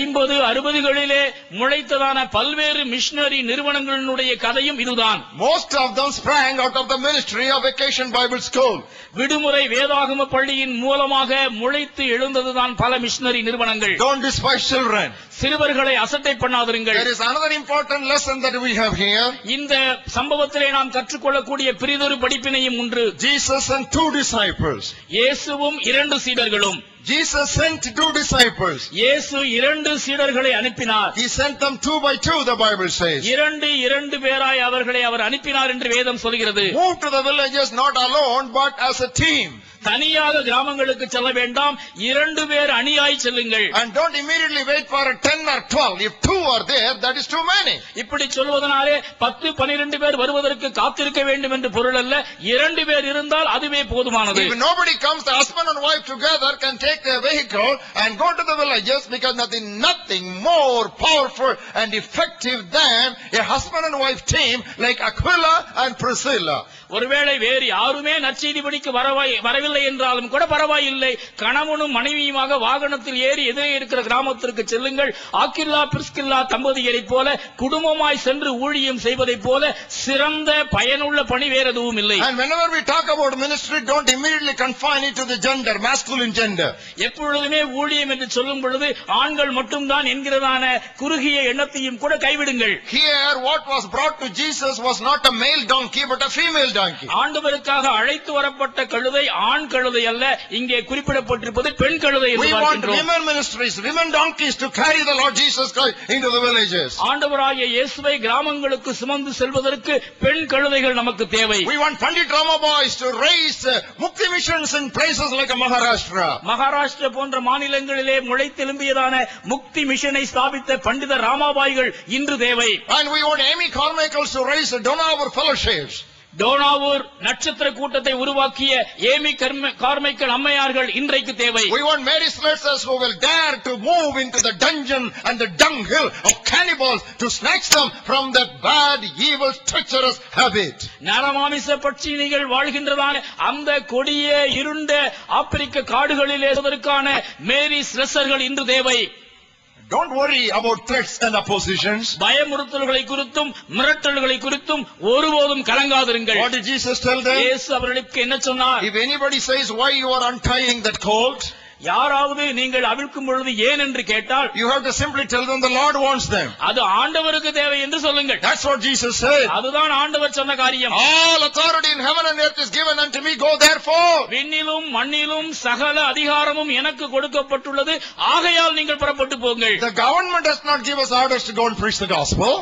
1950-60களிலே முளைத்ததான பல்வேறு மிஷனரி நிறுவனங்களுடைய கதையும் இதுதான். Most of them sprang out of the ministry of Vacation Bible School. விடுமுறை வேதாகம பள்ளியின் மூலமாக முளைத்து எழுந்ததுதான் பல மிஷனரி நிறுவனங்கள். Don't despise children. சிறுவர்களை அசட்டை பண்ணாதீர்கள். There is another important lesson that we have here. இந்த சம்பவத்திலே நாம் கற்றுக்கொள்ளக்கூடிய பிரிதொரு படிப்பினையும் உண்டு. Jesus sent 2 disciples. இயேசுவும் 2 சீடர்களும். Jesus sent 2 disciples. இயேசு 2 சீடர்களை அனுப்பினார். He sent them 2 by 2, the Bible says. 2 பேராய் அவர்களை அவர் அனுப்பினார் என்று வேதம் சொல்கிறது. Move to the villages not alone but as a team. தனியாக கிராமங்களுக்கு செல்ல வேண்டாம், 2 பேர் அணியாய் செல்லுங்கள். And don't immediately wait for a 10 or 12. If 2 are there, that is too many. இப்படி சொல்வதனாலே 10-12 பேர் வருவதற்கு காத்திருக்க வேண்டும் என்று பொருள் அல்ல. 2 பேர் இருந்தால் அதுவே போதுமானது. If nobody comes, the husband and wife together can take their vehicle and go to the villages, because nothing more powerful and effective than a husband and wife team like Aquila and Priscilla. ஒருவேளை வேறு யாருமே நற்செய்தி படிக்க வரவில்லை என்றாலும் கூட பரவாயில்லை, கணவனும் மனைவியுமாக வாகனத்தில் ஏறி எதிரே இருக்கிற கிராமத்திற்கு செல்லுங்கள். ஆக்கில்லா பிரிஸ்கில்லா தம்பதியரைப் போல குடும்பமாய் சென்று ஊழியம் செய்வதைப் போல சிறந்த பயனுள்ள பணி வேறு எதுவும் இல்லை. And whenever we talk about ministry, don't immediately confine it to the gender, masculine gender. எப்பொழுதுமே ஊழியம் என்று சொல்லும் பொழுது ஆண்கள் மட்டும்தான் என்கிறதான குறுகிய எண்ணத்தையும் கூட கைவிடுங்கள். Here what was brought to Jesus was not a male donkey but a female donkey. ஆண்டவருக்காக அழைத்து வரப்பட்ட கழுதை ஆண் கழுதை அல்ல, இங்கே குறிப்பிடப்பட்டிருப்பது பெண் கழுதை என்று பார்க்கின்றோம். We want women ministries, women donkeys to carry the Lord Jesus Christ into the villages. ஆண்டவராகிய இயேசுவை கிராமங்களுக்கு சுமந்து செல்வதற்கு பெண் கழுதைகள் நமக்கு தேவை. We want Pandit Rama boys to raise Mukti missions in places like Maharashtra. Maharashtra போன்ற மாநிலங்களிலே முளைத்தெழும்பியதான முக்தி மிஷனை ஸ்தாபித்த பண்டித ராமாபாய்கள் இன்று தேவை. And we want Amy Carmichaels to raise Donauer fellowships. Dohnavur நட்சத்திர கூட்டத்தை உருவாக்கிய ஏமி கார்மைக்கல் அம்மையார்கள் இன்றைக்கு தேவை. We want Mary Slessors who will dare to move into the dungeon and the dunghill of cannibals to snatch them from that bad, evil, treacherous habit. நரமாமிச பட்சினிகள் வாழ்கின்றதான அந்த கொடிய இருண்ட ஆப்பிரிக்க காடுகளிலே அதற்கான மேரி ஸ்லெசர்கள் இன்று தேவை. Don't worry about threats and oppositions. பயமுறுத்தல்களை குறித்தும் மிரட்டல்களை குறித்தும் ஒருபோதும் கலங்காதிருங்கள். What did Jesus tell them? இயேசு அவர்களுக்கு என்ன சொன்னார்? If anybody says why you are untying that colt, யாராவது நீங்கள் அவிழ்க்கும் பொழுது ஏன் என்று கேட்டால், you have to simply tell them the Lord wants them. அது ஆண்டவருக்கு தேவை என்று சொல்லுங்கள். That's what Jesus said. அதுதான் ஆண்டவர் சொன்ன காரியம். All authority in heaven and earth is given unto me, go therefore. விண்ணிலும் மண்ணிலும் சகல அதிகாரமும் எனக்கு கொடுக்கப்பட்டுள்ளது, ஆகையால் நீங்கள் புறப்பட்டு போங்கள். The government does not give us orders to go and preach the gospel.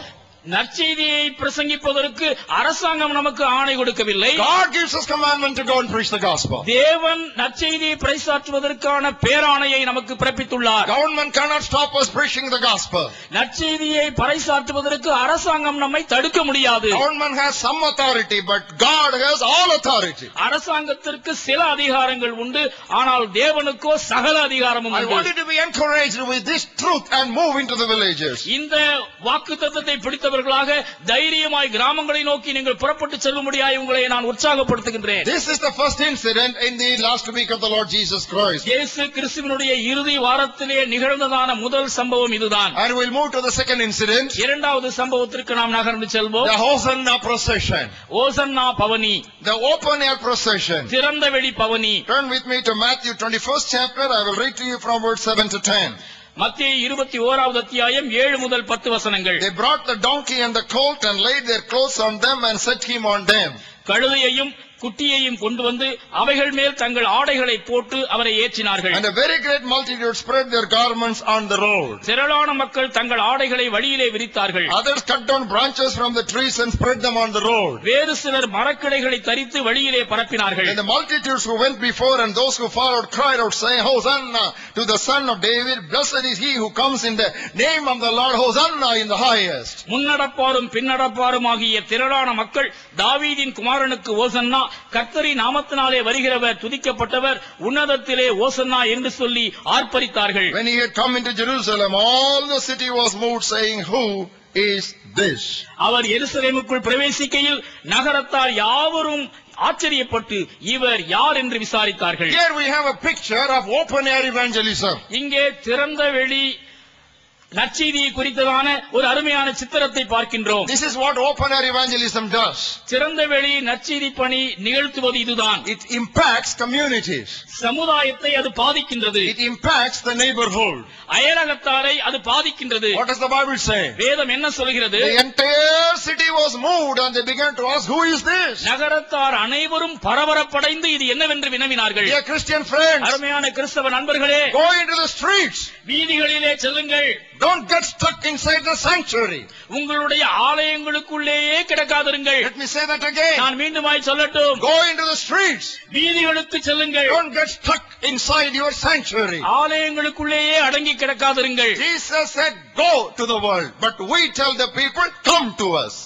நற்செய்தியை பிரசங்கிப்பதற்கு அரசாங்கம் நமக்கு ஆணை கொடுக்கவில்லை. God gives us commandment to go and preach the gospel. தேவன் நற்செய்தியை பறைசாற்றுவதற்கான பேராணையை நமக்கு பிறப்பித்துள்ளார். Government cannot stop us preaching the gospel. நற்செய்தியை பறைசாற்றுவதற்கு அரசாங்கம் நம்மை தடுக்க முடியாது. Government has some authority, but God has all authority. அரசாங்கத்திற்கு சில அதிகாரங்கள் உண்டு, ஆனால் தேவனுக்கோ சகல அதிகாரமும் உண்டு. I want you to be encouraged with this truth and move into the villages. இந்த வாக்குத்தத்தத்தை பிடித்த தைரியமாய் கிராமங்களை நோக்கி நீங்கள் புறப்பட்டு செல்லும்படியாய் உங்களை நான் உற்சாகப்படுத்துகின்றேன். This is the first incident in the last week of the Lord Jesus Christ. இயேசு கிறிஸ்துவினுடைய இறுதி வாரத்திலே நிகழ்ந்ததான முதல் சம்பவம் இதுதான். And we'll move to the second incident. இரண்டாவது சம்பவத்திற்கு நாம் நகர்ந்து செல்வோம். The Hosanna procession. ஓசன்னா பவனி. The open air procession. திறந்த வெளி பவனி. Turn with me to Matthew 21st chapter. I will read to you from verse 7 to 10. மத்தேயு 21வது அத்தியாயம் 7 முதல் 10 வசனங்கள். They brought the donkey and the colt and laid their clothes on them and set him on them. கழுதையையும் குட்டியையும் கொண்டு வந்து அவைகள் மேல் தங்கள் ஆடைகளை போட்டு அவரை ஏற்றினார்கள். And a very great multitude spread their garments on the road. திரளான மக்கள் தங்கள் ஆடைகளை வழியிலே விரித்தார்கள். Others cut down branches from the trees and spread them on the road. வேறு சிலர் மரக்கிளைகளை தரித்து வழியிலே பரப்பினார்கள். And the multitudes who went before and those who followed cried out, saying, Hosanna to the Son of David, blessed is he who comes in the name of the Lord, Hosanna in the highest. முன்னடப்பாரும் பின்னடப்பாரும் ஆகிய திரளான மக்கள் தாவீதின் குமாரனுக்கு ஓசன்னா, கர்த்தரின் நாமத்தினாலே வருகிறவர் துதிக்கப்பட்டவர், உன்னதத்திலே ஓசன்னா என்று சொல்லி ஆர்ப்பரித்தார்கள். When he had come into Jerusalem, all the city was moved, saying, Who is this? அவர் எருசலேமுக்குள் பிரவேசிக்கையில் நகரத்தார் யாவரும் ஆச்சரியப்பட்டு இவர் யார் என்று விசாரித்தார்கள். Here we have a picture of open air evangelism. இங்கே திறந்த வெளி நற்செய்தியை குறித்ததான ஒரு அருமையான சித்திரத்தை பார்க்கின்றோம். This is what open air evangelism does. திறந்த வெளி நற்செய்தி பணி நிகழ்த்துவது இதுதான். It impacts communities. சமுதாயத்தை அது பாதிக்கின்றது. It impacts the neighborhood. அயலகத்தாரை அது பாதிக்கின்றது. What does the Bible say? வேதம் என்ன சொல்கிறது? The entire city was moved and they began to ask, Who is this? நகரத்தார் அனைவரும் பரபரப்படைந்து இது என்னவென்று வினவினார்கள். Dear Christian friends, அருமையான கிறிஸ்தவ நண்பர்களே, go into the streets. வீதிகளிலே செல்லுங்கள். Don't get stuck inside the sanctuary. உங்களுடைய ஆலயங்களுக்குள்ளேயே கிடக்காதிருங்கள். Let me say that again. நான் மீண்டுமாய் சொல்லட்டும். Go into the streets. வீதிகளுக்கு செல்லுங்கள். Don't get stuck inside your sanctuary. ஆலயங்களுக்குள்ளேயே அடங்கி கிடக்காதிருங்கள். Jesus said, Go to the world. But we tell the people, Come to us.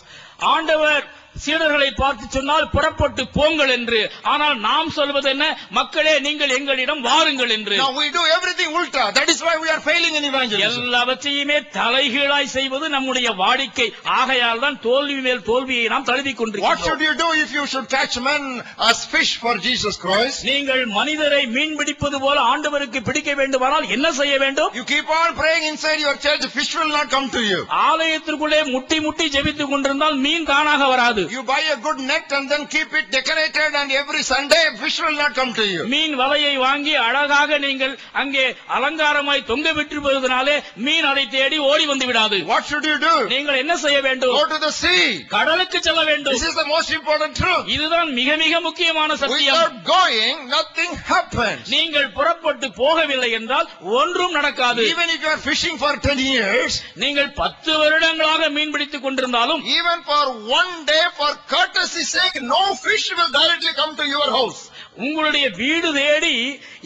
ஆண்டவர் சீடர்களை பார்த்து சொன்னால் புறப்பட்டு போங்கள் என்று. ஆனால் நாம் சொல்வது என்ன? மக்களே நீங்கள் எங்களிடம் வாருங்கள் என்று. Now we do everything ulta. That is why we are failing in evangelism. எல்லாவற்றையுமே தலைகீழாய் செய்வது நம்முடைய வாடிக்கை. ஆகையால் தான் தோல்வி மேல் தோல்வியை நாம் தழுவிக் What கொண்டிருக்கிறோம். should you do if you should catch men as fish for Jesus Christ? நீங்கள் மனிதரை மீன் பிடிப்பது போல ஆண்டவருக்கு பிடிக்க வேண்டுமானால் என்ன செய்ய வேண்டும்? You keep on praying inside your church, fish will not come to you. ஆலயத்திற்குள்ளே முட்டி முட்டி ஜெபித்துக் கொண்டிருந்தால் மீன் தானாக வராது. You buy a good net and then keep it decorated and every Sunday fish will not come to you. மீன் வலையை வாங்கி அழகாக நீங்கள் அங்கே அலங்காரமாய் தொங்க விட்டிருப்பதனாலே மீன் அதை தேடி ஓடி வந்து விடாது. What should you do? நீங்கள் என்ன செய்ய வேண்டும்? Go to the sea. கடலுக்கு செல்ல வேண்டும். This is the most important truth. இதுதான் மிக மிக முக்கியமான சத்தியம். Without going, nothing happens. நீங்கள் புறப்பட்டு போகவில்லை என்றால் ஒன்றும் நடக்காது. Even if you are fishing for 10 years, நீங்கள் 10 வருடங்களாக மீன் பிடித்துக் கொண்டிருந்தாலும், even for one day, for courtesy sake, no fish will directly come to your house. உங்களுடைய வீடு தேடி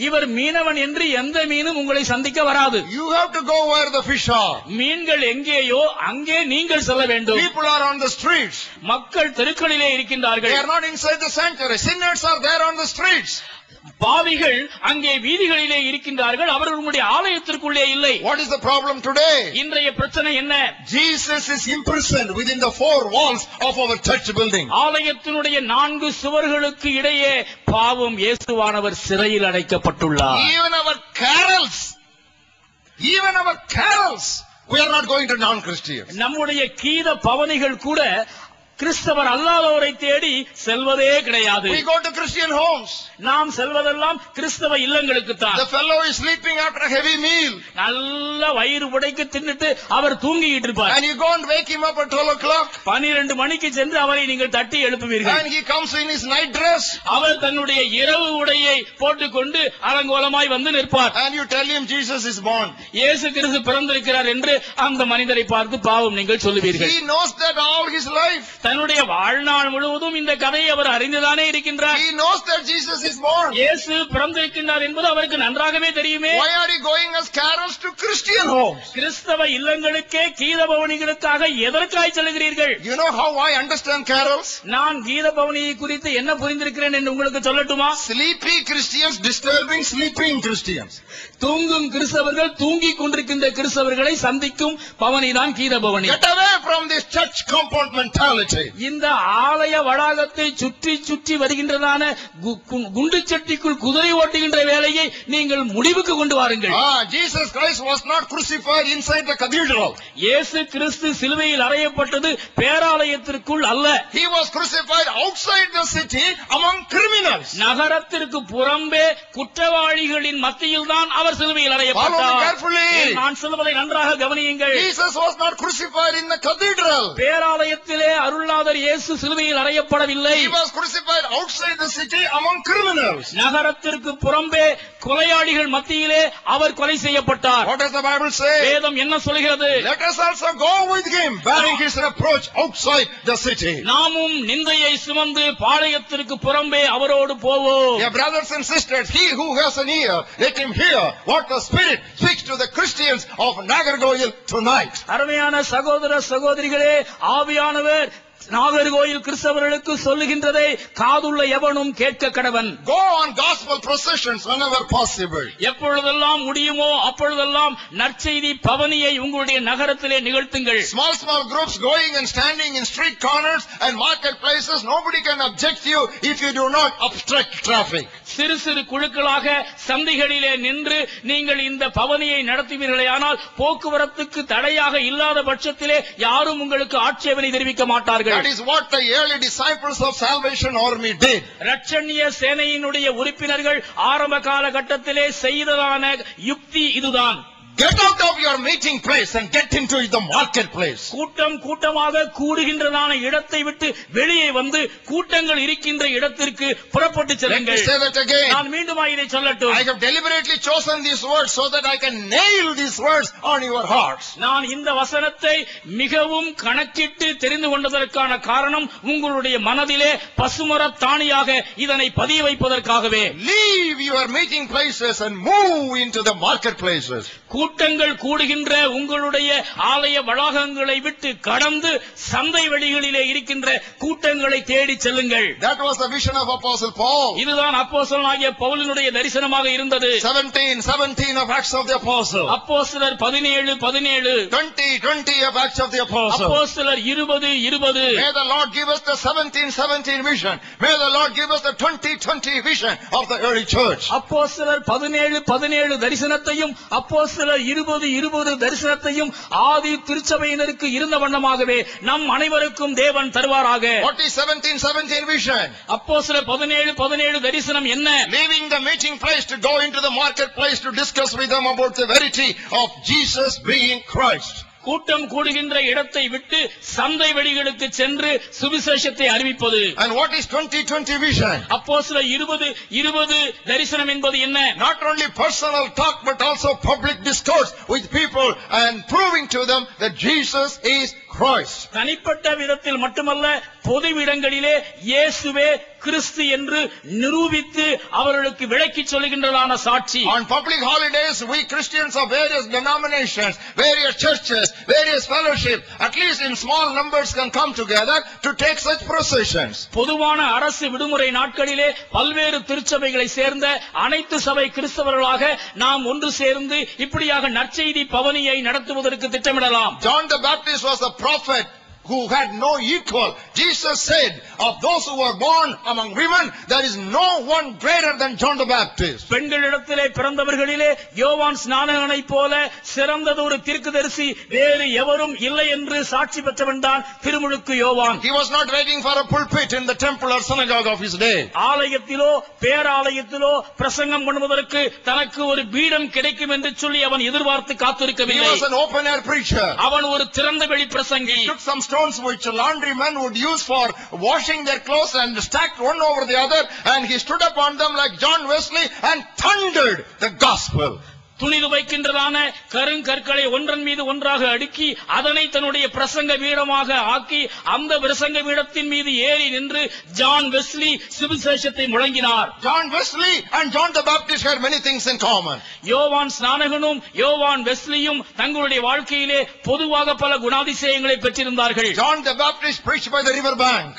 இவர் மீனவன் என்று எந்த மீனும் உங்களை சந்திக்க வராது. You have to go where the fish are. மீன்கள் எங்கேயோ அங்கே நீங்கள் செல்ல வேண்டும். People are on the streets. மக்கள் தெருக்களிலே இருக்கின்றார்கள். They are not inside the sanctuary. Sinners are there on the streets. பாவிகள் அங்கே வீதிகளிலே இருக்கின்றார்கள். அவர்கள் உங்களுடைய ஆலயத்திற்குள்ளே இல்லை. What is the problem today? இன்றைய பிரச்சனை என்ன? Jesus is imprisoned within the 4 walls of our church building. ஆலயத்தினுடைய 4 சுவர்களுக்கு இடையே பாவம் இயேசுவானவர் சிறையில் அடைக்கப்பட்டுள்ளார். Even our carols, we are not going to non-Christians. நம்முடைய கீத பவனிகள் கூட கிறிஸ்தவர் அல்லாதவரை தேடி செல்வதே கிடையாது. We go to Christian homes. நாம் செல்வதெல்லாம் கிறிஸ்தவ இல்லங்களுக்கு தான். The fellow is sleeping after a heavy meal. நல்ல வயிறு உடைக்கு தின்னுட்டு அவர் தூங்கிட்டு இருப்பார். And you go and wake him up at 12 o'clock. 12 மணிக்கு சென்று அவரை நீங்கள் தட்டி எழுப்புவீர்கள். And he comes in his night dress. அவர் தன்னுடைய இரவு உடையை போட்டுக்கொண்டு அலங்கோலமாய் வந்து நிற்பார். And you tell him Jesus is born. இயேசு கிறிஸ்து பிறந்திருக்கிறார் என்று அந்த மனிதரை பார்த்து பாவம் நீங்கள் சொல்லுவீர்கள். He knows that all his life. தன்னுடைய வாழ்நாள் முழுவதும் இந்த கதையை அவர் அறிந்துதானே இருக்கின்றார். He knows that Jesus is born. இயேசு பிறந்திருக்கின்றார் என்பது அவருக்கு நன்றாகவே தெரியுமே. Why are you going as carols to Christian homes? கிறிஸ்தவ இல்லங்களுக்கே கீத பவனிகளுக்காக எதற்காய் செல்கிறீர்கள்? You know how I understand carols? நான் கீத பவனியை குறித்து என்ன புரிந்திருக்கிறேன் என்று உங்களுக்கு சொல்லட்டுமா? Sleepy Christians disturbing sleeping Christians. தூங்கும் கிறிஸ்தவர்கள் தூங்கிக் கொண்டிருக்கின்ற கிறிஸ்தவர்களை சந்திக்கும் பவனிதான் கீத பவனி. Get away from this church compound mentality. இந்த ஆலய வளாகத்தை சுற்றி சுற்றி வருகின்றதான குண்டு சட்டிக்குள் குதிரை ஓட்டுகின்ற வேலையை நீங்கள் முடிவுக்கு கொண்டு வாருங்கள். Jesus Christ was not crucified inside the cathedral. இயேசு கிறிஸ்து சிலுவையில் அறையப்பட்டது பேராலயத்திற்குள் அல்ல. He was crucified outside the city among criminals. நகரத்திற்கு புறம்பே குற்றவாளிகளின் மத்தியில் தான் தான் அவர் சிலுவையில் Follow me அறையப்பட்டார். carefully. நான் சொல்வதை நன்றாக கவனியுங்கள். Jesus was not crucified in the cathedral. பேராலயத்திலே அருள்நாதர் இயேசு சிலுவையில் அறையப்படவில்லை. He was crucified outside the city among criminals. நகரத்திற்கு புறம்பே கொலையாளிகள் மத்தியிலே அவர் கொலை செய்யப்பட்டார். What does the Bible say? வேதம் என்ன சொல்கிறது? Let us also go with him, bearing his reproach outside the city. நாமும் நிந்தையை சுமந்து பாளையத்திற்கு புறம்பே அவரோடு போவோம். Yeah, brothers and sisters, he who has an ear, let him hear what the Spirit speaks to the Christians of Nagargoil tonight. அருமையான சகோதர சகோதரிகளே, ஆவியானவர் நாகர்கோயில் கிறிஸ்தவர்களுக்கு சொல்லுகின்றதை காதுள்ள எவனும் கேட்க கடவன். Go on gospel processions whenever possible. எப்பொழுதெல்லாம் முடியுமோ அப்பொழுதெல்லாம் நற்செய்தி பவனியை உங்களுடைய நகரத்திலே நிகழ்த்துங்கள். Small groups going and standing in street corners and marketplaces, nobody can object you if you do not obstruct traffic. சிறு சிறு குழுக்களாக சந்தைகளிலே நின்று நீங்கள் இந்த பவனியை நடத்துவீர்களேயானால் போக்குவரத்துக்கு தடையாக இல்லாத பட்சத்திலே யாரும் உங்களுக்கு ஆட்சேபனை தெரிவிக்க மாட்டார்கள். That is what the early disciples of Salvation Army did. இரட்சணிய சேனையினுடைய உறுப்பினர்கள் ஆரம்ப காலகட்டத்திலே செய்ததான யுக்தி இதுதான். Get out of your meeting place and get into the marketplace. கூட்டமாக கூடுகின்றதான இடத்தை விட்டு வெளியே வந்து கூட்டங்கள் இருக்கின்ற இடத்திற்கு புறப்பட்டு செல்லுங்கள். Let me say that again. நான் மீண்டும் இதை சொல்லட்டும். I have deliberately chosen these words so that I can nail these words on your hearts. நான் இந்த வசனத்தை மிகவும் கணக்கிட்டு தெரிந்து கொண்டதற்கான காரணம் உங்களுடைய மனதிலே பசுமரத்தாணியாக இதனை பதிய வைப்பதற்காகவே. Leave your meeting places and move into the marketplaces. கூட்டங்கள் கூடுகின்ற உங்களுடைய ஆலய வளாகங்களை விட்டு கடந்து சந்தை வெளிகளிலே இருக்கின்ற கூட்டங்களை தேடி செல்லுங்கள். That was the vision of Apostle Paul. இதுதான் அப்போஸ்தலனாகிய பவுலினுடைய தரிசனமாக இருந்தது. 17 of Acts of the Apostle. அப்போஸ்தலர் 17 20 of Acts of the Apostle. அப்போஸ்தலர் 20. May the Lord give us the 17 vision. May the Lord give us the 20 vision of the early church. அப்போஸ்தலர் 17 தரிசனத்தையும் அப்போஸ்தலர் 20 தரிசனத்தையும் ஆதி திருச்சபையினருக்கு இருந்த வண்ணமாகவே நம் அனைவருக்கும் தேவன் தருவாராக. What is 17 vision? அப்போஸ்தலர் 17 தரிசனம் என்ன? Leaving the meeting place to go into the marketplace to discuss with them about the verity of Jesus being Christ. கூட்டம் கூடுகின்ற இடத்தை விட்டு சந்தை வெளிகளுக்கு சென்று சுவிசேஷத்தை அறிவிப்பது. And what is 20 vision? அப்போஸ்தலர் 20 தரிசனம் என்பது என்ன? Not only personal talk but also public discourse with people and proving to them that Jesus is Christ. தனிப்பட்ட விதத்தில் மட்டுமல்ல, பொதுவிடங்களிலே இயேசுவே கிறிஸ்து என்று நிரூபித்து அவர்களுக்கு விளக்கிச் சொல்கின்றதான சாட்சி. On public holidays, we Christians of various denominations, various churches, various fellowships, at least in small numbers can come together to take such processions. பொதுவான அரசு விடுமுறை நாட்களிலே பல்வேறு திருச்சபைகளை சேர்ந்த அனைத்து சபை கிறிஸ்தவர்களாக நாம் ஒன்று சேர்ந்து இப்படியாக நற்செய்தி பவனியை நடத்துவதற்கு திட்டமிடலாம். John the Baptist was a prophet who had no equal. Jesus said, of those who were born among women, there is no one greater than John the Baptist. பெண்களிடத்திலே பிறந்தவர்களிலே யோவான் ஸ்நானகனைப் போல சிறந்ததொரு தீர்க்கதரிசி வேறு எவரும் இல்லை என்று சாட்சி பெற்றவன் தான் திருமுழுக்கு யோவான். He was not waiting for a pulpit in the temple or synagogue of his day. ஆலயத்திலோ பேராலயத்திலோ பிரசங்கம் பண்ணுவதற்கு தனக்கு ஒரு பீடம் கிடைக்கும் என்று சொல்லி அவன் எதிர்பார்த்து காத்திருக்கவில்லை. He was an open air preacher. அவன் ஒரு திறந்த வெளி பிரசங்கி. He took some stones which laundrymen would use for washing their clothes and stacked one over the other, and he stood upon them like John Wesley and thundered the gospel. துணி துவைக்கின்றதான கருங்கற்களை ஒன்றன் மீது ஒன்றாக அடுக்கி அதனை தன்னுடைய பிரசங்க பீடமாக ஆக்கி அந்த பிரசங்க பீடத்தின் மீது ஏறி நின்று ஜான் வெஸ்லி சுவிசேஷத்தை முழங்கினார். John Wesley and John the Baptist had many things in common. யோவான் ஸ்நானகனும் யோவான் வெஸ்லியும் தங்களுடைய வாழ்க்கையிலே பொதுவாக பல குணாதிசயங்களை பெற்றிருந்தார்கள். John the Baptist preached by the river bank.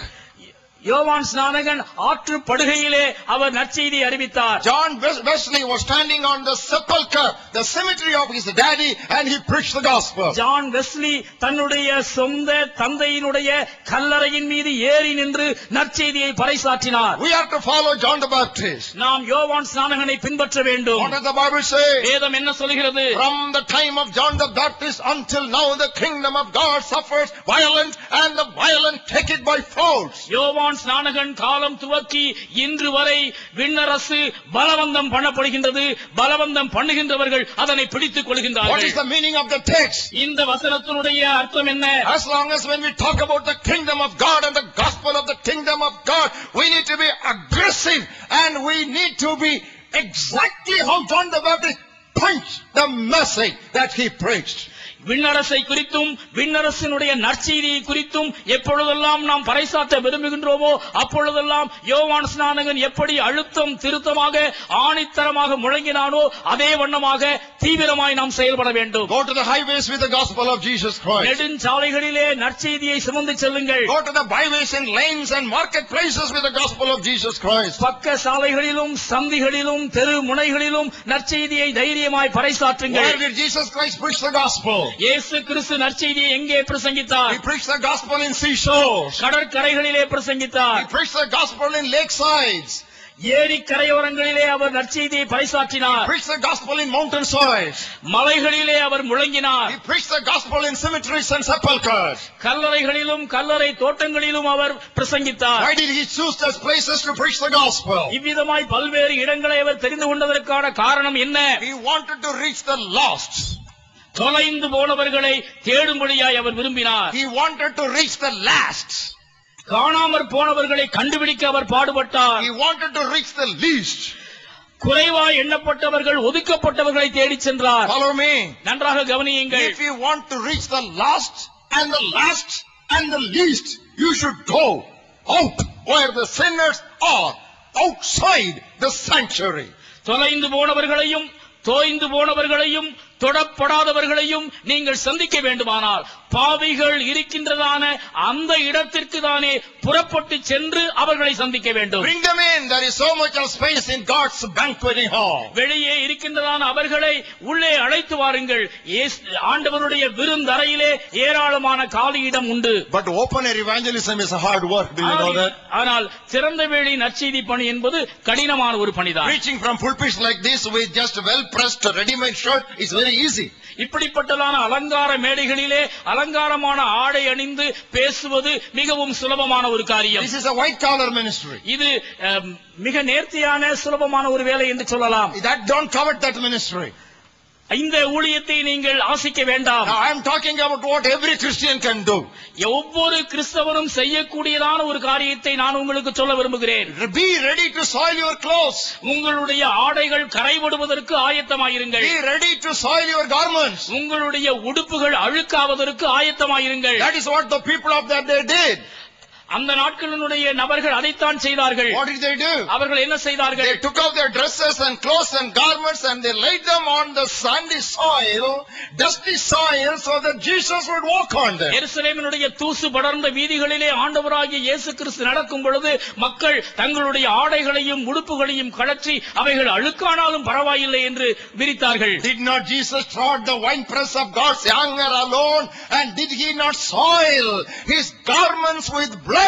யோவான் ஸ்நானகன் ஆற்று படுகையிலே அவர் நற்செய்தி அறிவித்தார். John Wesley was standing on the sepulchre, the cemetery of his daddy, and he preached the gospel. John Wesley தன்னுடைய சொந்த தந்தையினுடைய கல்லறையின் மீது ஏறி நின்று நற்செய்தியை பறைசாற்றினார். We have to follow John the Baptist. நாம் யோவான் ஸ்நானகனை பின்பற்ற வேண்டும். What does the Bible say? வேதம் என்ன சொல்கிறது? From the time of John the Baptist until now the kingdom of God suffers violence and the violent take it by force. யோவான் யோவான் ஸ்நானகன் காலம் துவக்கி இன்று வரை விண்ணரசு பலவந்தம் பண்ணப்படுகின்றது. பலவந்தம் பண்ணுகின்றவர்கள் அதனை பிடித்துக் What கொள்கின்றார்கள். is the meaning of the text? இந்த வசனத்தினுடைய அர்த்தம் என்ன? As long as when we talk about the kingdom of God and the gospel of the kingdom of God, we need to be aggressive and we need to be exactly how John the Baptist punched the message that he preached. விண்ணரசை குறித்தும் விண்ணரசினுடைய நற்செய்தியை குறித்தும் எப்பொழுதெல்லாம் நாம் பறைசாற்ற விரும்புகின்றோமோ அப்பொழுதெல்லாம் யோவான் ஸ்நானகன் எப்படி அழுத்தம் திருத்தமாக ஆணித்தரமாக முழங்கினானோ அதே வண்ணமாக தீவிரமாய் நாம் செயல்பட வேண்டும். Go to the highways with the gospel of Jesus Christ. நெடுஞ்சாலைகளிலே நற்செய்தியை சுமந்து செல்லுங்கள். Go to the byways and lanes and marketplaces with the gospel of Jesus Christ. பக்க சாலைகளிலும் சந்திகளிலும் தெரு முனைகளிலும் நற்செய்தியை தைரியமாய் பறைசாற்றுங்கள். Where did Jesus Christ preach the gospel? இயேசு கிறிஸ்து நற்செய்தியை எங்கே பிரசங்கித்தார்? He preached the gospel in seashores. கடற்கரைகளிலே பிரசங்கித்தார். He preached the gospel in lakesides. ஏரி கரையோரங்களிலே அவர் நற்செய்தியை பறைசாற்றினார். He preached the gospel in mountainsides. மலைகளிலே our முழங்கினார். He preached the gospel in cemeteries and sepulchres. கல்லறைகளிலும் கல்லறை தோட்டங்களிலும் அவர் பிரசங்கித்தார். Why did he choose those places to preach the gospel? இவ்விதமாய் பல்வேறு இடங்களை அவர் தெரிந்து கொண்டதற்கான காரணம் என்ன? He wanted to reach the lost. தொலைந்து போனவர்களை தேடும்படியாய் அவர் விரும்பினார். He wanted to reach the last. காணாமற் போனவர்களை கண்டுபிடிக்க அவர் பாடுபட்டார். He wanted to reach the least. குறைவாய் எண்ணப்பட்டவர்கள் ஒதுக்கப்பட்டவர்களை தேடிச் சென்றார். Follow me. நன்றாக கவனியுங்கள். If you want to reach the lost and the last and the least, you should go out where the sinners are, outside the sanctuary. தொலைந்து போனவர்களையும் தோய்ந்து போனவர்களையும் தொடப்படாதவர்களையும் நீங்கள் சந்திக்க வேண்டுமானால் பாவிகள் இருக்கின்றதான அந்த இடத்திற்கு தானே புறப்பட்டு சென்று அவர்களை சந்திக்க வேண்டும். Bring them in. There is so much of space in God's banqueting hall. வெளியே இருக்கின்றதான அவர்களை உள்ளே அழைத்து வாருங்கள். ஆண்டவருடைய விருந்தறையிலே ஏராளமான காலியிடம் உண்டு. But open air evangelism is a hard work. Do you know that? ஆனால் திறந்த வெளி நற்செய்தி பணி என்பது கடினமான ஒரு பணிதான். Preaching from pulpits like this with just well pressed ready-made shirt is very easy. இப்படிப்பட்டதான அலங்கார மேடைகளிலே அலங்காரமான ஆடை அணிந்து பேசுவது மிகவும் சுலபமான ஒரு காரியம். This is a white collar ministry. இது மிக நேர்த்தியான சுலபமான ஒரு வேலை என்று சொல்லலாம். That don't covet that ministry. இந்த ஊழியத்தை நீங்கள் ஆசிக்க வேண்டாம். Now I am talking about what every Christian can do. ஒவ்வொரு கிறிஸ்தவனும் செய்யக்கூடியதான ஒரு காரியத்தை நான் உங்களுக்கு சொல்ல விரும்புகிறேன். Be ready to soil your clothes. உங்களுடைய ஆடைகள் கரைபடுவதற்கு ஆயத்தமாயிருங்கள். Be ready to soil your garments. உங்களுடைய உடுப்புகள் அழுக்காவதற்கு ஆயத்தமாயிருங்கள். That is what the people of that day did. அந்த நாட்களினுடைய நபர்கள் அதைத்தான் செய்தார்கள். What did they do? அவர்கள் என்ன செய்தார்கள்? They took off their dresses and clothes and garments and they laid them on the sandy soil, dusty soil, so that Jesus would walk on them. எருசலேமினுடைய தூசு படர்ந்த வீதிகளிலே ஆண்டவராகிய இயேசு கிறிஸ்து நடக்கும் பொழுது மக்கள் தங்களுடைய ஆடைகளையும் உடுப்புகளையும் கழற்றி அவைகள் அழுக்கானாலும் பரவாயில்லை என்று விரித்தார்கள். Did not Jesus trod the winepress of God's anger alone, and did he not soil his garments with blood?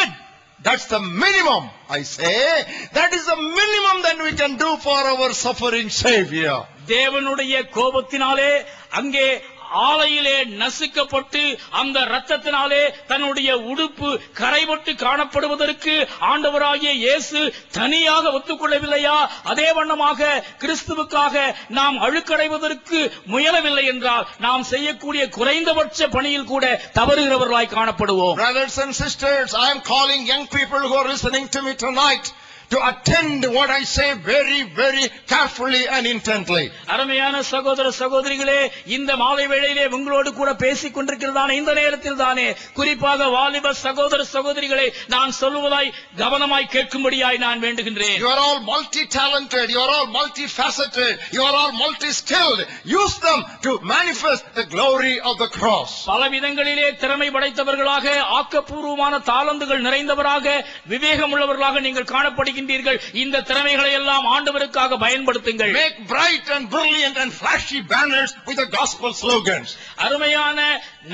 That's the minimum, I say. That is the minimum that we can do for our suffering Savior. தேவனுடைய கோபத்தினாலே அங்கே ஆலையிலே நசுக்கப்பட்டு அந்த இரத்தத்தினாலே தன்னுடைய உடுப்பு கரைபட்டு காணப்படுவதற்கு ஆண்டவராகிய இயேசு தனியாக ஒத்துக்கொள்ளவில்லையா? அதே வண்ணமாக கிறிஸ்துவுக்காக நாம் அழுக்கடைவதற்கு முயலவில்லை என்றால் நாம் செய்யக்கூடிய குறைந்தபட்ச பணியில் கூட தவறுகிறவர்களாய் காணப்படுவோம். Brothers and sisters, I am calling young people who are listening to me tonight to attend what I say very, very carefully and intently. அருமையான சகோதர சகோதரிகளே, இந்த மாலை வேளையிலே உங்களோடு கூட பேசிக் கொண்டிருக்கிறதான இந்த நேரத்தில் தானே குறிப்பாக வாலிப சகோதர சகோதரிகளை நான் சொல்லுவதாய் கவனமாய் கேட்கும்படியாய் நான் வேண்டுகின்றேன். You are all multi-talented, you are all multifaceted, you are all multi-skilled. Use them to manifest the glory of the cross. பல விதங்களிலே திறமை படைத்தவர்களாக, ஆக்கப்பூர்வமான தாளந்துகள் நிறைந்தவராக, விவேகம் உள்ளவர்களாக நீங்கள் காணப்படுகின்ற பயன்படுத்துகின்றீர்கள். இந்த திறமைகளை எல்லாம் ஆண்டவருக்காக பயன்படுத்துங்கள். Make bright and brilliant and flashy banners with the gospel slogans. அருமையான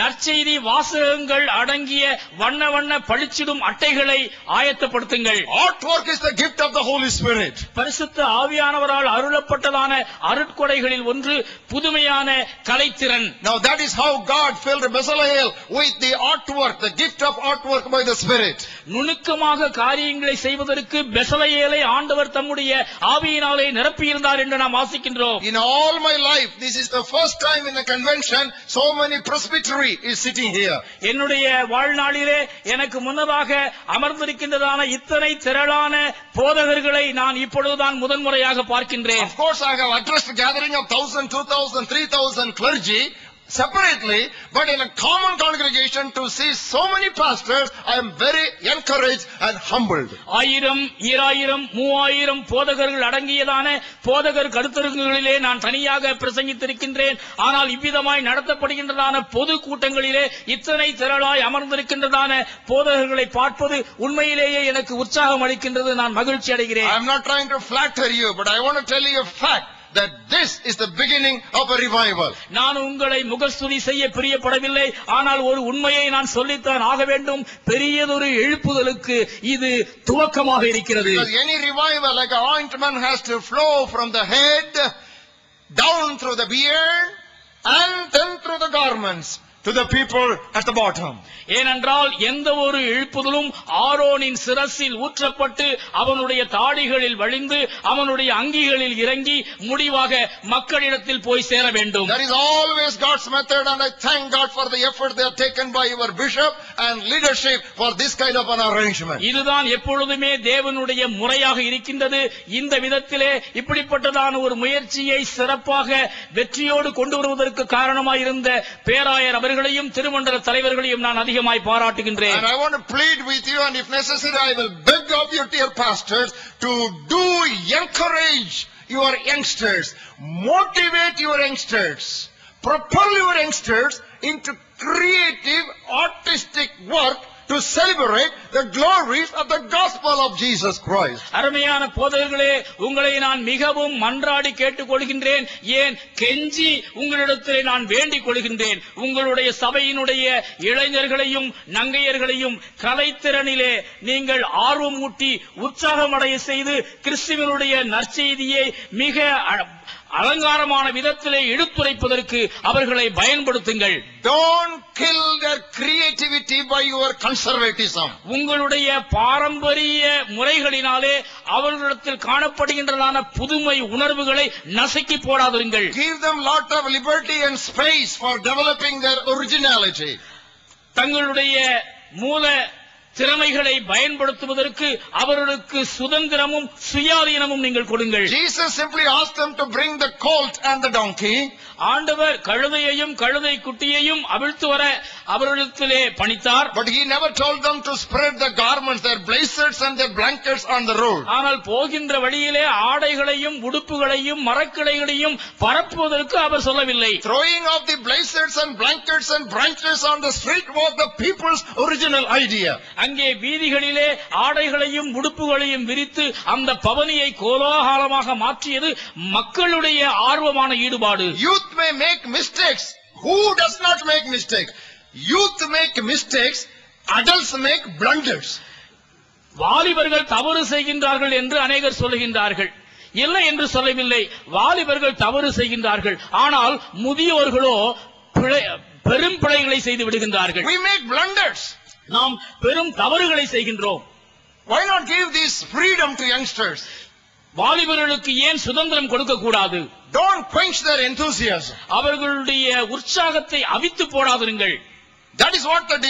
நற்செய்தி வாசகங்கள் அடங்கிய வண்ண வண்ண பளிச்சிடும் அட்டைகளை ஆயத்தப்படுத்துங்கள். Artwork is the gift of the Holy Spirit. பரிசுத்த ஆவியானவரால் அருளப்பட்டதான அருட்கொடைகளில் ஒன்று புதுமையான கலைத்திறன். Now that is how God filled Bezalel with the artwork, the gift of artwork by the Spirit. நுணுக்கமாக காரியங்களை செய்வதற்கு பெசலெயேலை ஆண்டவர் தம்முடைய ஆவியினாலே நிரப்பியிருந்தார் என்று நாம் வாசிக்கின்றோம். In all my life, this is the first time in a convention so many presbytery is sitting here. என்னுடைய வாழ்நாளிலே எனக்கு முன்னதாக அமர்ந்திருக்கின்றதான இத்தனை திரளான போதகர்களை நான் இப்பொழுதுதான் முதன்முறையாக பார்க்கின்றேன். Of course I have addressed a gathering of 1000, 2000, 3000 clergy separately, but in a common congregation to see so many pastors, I am very encouraged and humbled. 1000, 2000, 3000 போதகர்கள் அடங்கியதான போதகர் கருத்தரங்குகளிலே நான் தனியாக பிரசங்கித்திருக்கின்றேன். ஆனால் இவ்விதமாய் நடத்தப்படுகின்றதான பொது கூட்டங்களிலே இத்தனை திரளாய் அமர்ந்திருக்கின்றதான போதகர்களை பார்ப்பது உண்மையிலேயே எனக்கு உற்சாகம் அளிக்கின்றது. நான் மகிழ்ச்சி அடைகிறேன். I am not trying to flatter you, but I want to tell you a fact that this is the beginning of a revival. நான் உங்களை முகஸ்துதி செய்ய பிரியப்படவில்லை, ஆனால் ஒரு உண்மையை நான் சொல்லித்தான் ஆக வேண்டும். பெரியதொரு எழுப்புதலுக்கு இது துவக்கமாக இருக்கிறது. Because any revival, like an ointment, has to flow from the head down through the beard and then through the garments to the people at the bottom. ஏனென்றால் எந்த ஒரு எழுப்புதலும் ஆரோனின் சிரசில் ஊற்றப்பட்டு அவனுடைய தாடிகளில் வழிந்து அவனுடைய அங்கிகளில் இறங்கி முடிவாக மக்களிடத்தில் போய் சேர வேண்டும். That is always God's method, and I thank God for the effort they have taken by your bishop and leadership for this kind of an arrangement. இதுதான் எப்பொழுதுமே தேவனுடைய முறையாக இருக்கின்றது. இந்த விதத்திலே இப்படிப்பட்டதான ஒரு முயற்சியை சிறப்பாக வெற்றியோடு கொண்டு வருவதற்கு காரணமாயிருந்த பேராயர் அவர்களையும் திருமண்டல தலைவர்களையும் நான் அதிகமாய் பாராட்டுகின்றேன். And I want to plead with you, and if necessary I will beg of you, dear pastors, to encourage your youngsters, motivate your youngsters, propel your youngsters into creative artistic work to celebrate the glories of the gospel of Jesus Christ. அருமையான போதகர்களே, உங்களை நான் மிகவும் மன்றாடி கேட்டுக் கொள்கின்றேன். ஏன் கெஞ்சி உங்களிடத்திலே நான் வேண்டிக் கொள்கின்றேன். உங்களுடைய சபையினுடைய இளைஞர்களையும் நங்கையர்களையும் கலைத்திறனிலே நீங்கள் ஆர்வம் ஊட்டி உற்சாகமடைய செய்து கிறிஸ்துவினுடைய நற்செய்தியை மிக அலங்காரமான விதத்திலே எடுத்துரைப்பதற்கு அவர்களை பயன்படுத்துங்கள். Don't kill their creativity by your conservatism. உங்களுடைய பாரம்பரிய முறைகளினாலே அவர்களிடத்தில் காணப்படுகின்றதான புதுமை உணர்வுகளை நசுக்கி போடாதீர்கள். Give them lot of liberty and space for developing their originality. தங்களுடைய மூல திறமைகளை பயன்படுத்துவதற்கு அவர்களுக்கு சுதந்திரமும் சுயாதீனமும் நீங்கள் கொடுங்கள். Jesus simply asked them to bring the colt and the donkey. ஆண்டவர் கழுதையையும் கழுதை குட்டியையும் அவிழ்த்து வர அவர்களிடத்திலே பணித்தார். But he never told them to spread the garments, their blazers and their blankets on the road. ஆனால் போகின்ற வழியிலே ஆடைகளையும் உடுப்புகளையும் மரக்கிளைகளையும் பரப்புவதற்கு அவர் சொல்லவில்லை. Throwing off the blazers and blankets and branches on the street was the people's original idea. அங்கே வீதிகளிலே ஆடைகளையும் உடுப்புகளையும் விரித்து அந்த பவனியை கோலாகலமாக மாற்றியது மக்களுடைய ஆர்வமான ஈடுபாடு. Youth may make mistakes. Who does not make mistakes? Youth make mistakes. Adults make blunders. வாலிபர்கள் தவறு செய்கின்றார்கள் என்று அநேகர் சொல்லுகின்றார்கள். இல்லை என்று சொல்லவில்லை. வாலிபர்கள் தவறு செய்கின்றார்கள். ஆனால் முதியோர்களோ பெரும் பிழைகளை செய்து விடுகின்றார்கள். We make blunders. நாம் பெரும் தவறுகளை செய்கின்றோம். Why not give this freedom to youngsters? வாலிபர்களுக்கு ஏன் சுதந்திரம் கொடுக்க கூடாது? Don't quench their enthusiasm. அவர்களுடைய உற்சாகத்தை அவித்து போடாதீர்கள். That is what the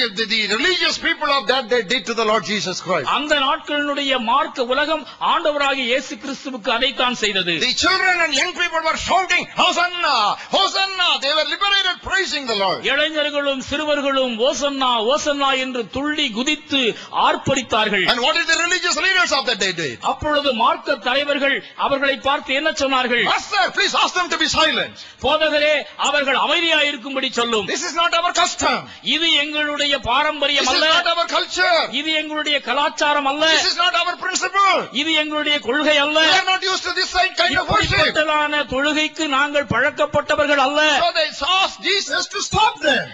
religious people of that day did to the Lord Jesus Christ. அந்த நாட்களினுடைய மார்க்க உலகம் ஆண்டவராகிய இயேசு கிறிஸ்துவுக்கு அதைத்தான் செய்தது. The children and young people were shouting, Hosanna, Hosanna. They were liberated, praising the Lord. இளைஞர்களும் சிறுவர்களும் ஓசன்னா ஓசன்னா என்று துள்ளி குதித்து ஆர்ப்பரித்தார்கள். And what did the religious leaders of that day do? அப்பொழுது மார்க்க தலைவர்கள் அவர்களை பார்த்து என்ன சொன்னார்கள்? Pastor, please ask them to be silent. போதகரே, அவர்கள் அமைதியாய் இருக்கும்படி சொல்லும். This is not our custom. இது எங்களுடைய பாரம்பரியம் This is அல்ல. not our culture. இது எங்களுடைய கலாச்சாரம் அல்ல. This is not our principle. இது எங்களுடைய கொள்கை அல்ல. We are not used to this kind of worship. இப்படிப்பட்டதான தொழுகைக்கு நாங்கள் பழக்கப்பட்டவர்கள் அல்ல. So they asked Jesus to stop them.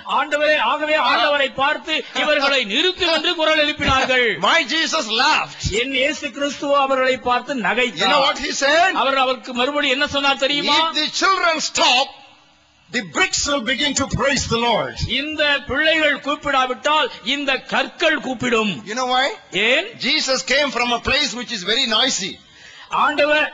ஆகவே ஆண்டவரை பார்த்து இவர்களை நிறுத்து என்று குரல் எழுப்பினார்கள். My Jesus laughed. என் இயேசு கிறிஸ்து அவர்களை பார்த்து நகைத்தார். You know what he said? அவருக்கு மறுபடியும் என்ன சொன்னார் தெரியுமா? If the children stop, the bricks will begin to praise the Lord. இந்த பிள்ளைகள் கூப்பிடாவிட்டால் இந்த கற்கள் கூப்பிடும். You know why? ஏன்? Jesus came from a place which is very noisy. ஆண்டவர்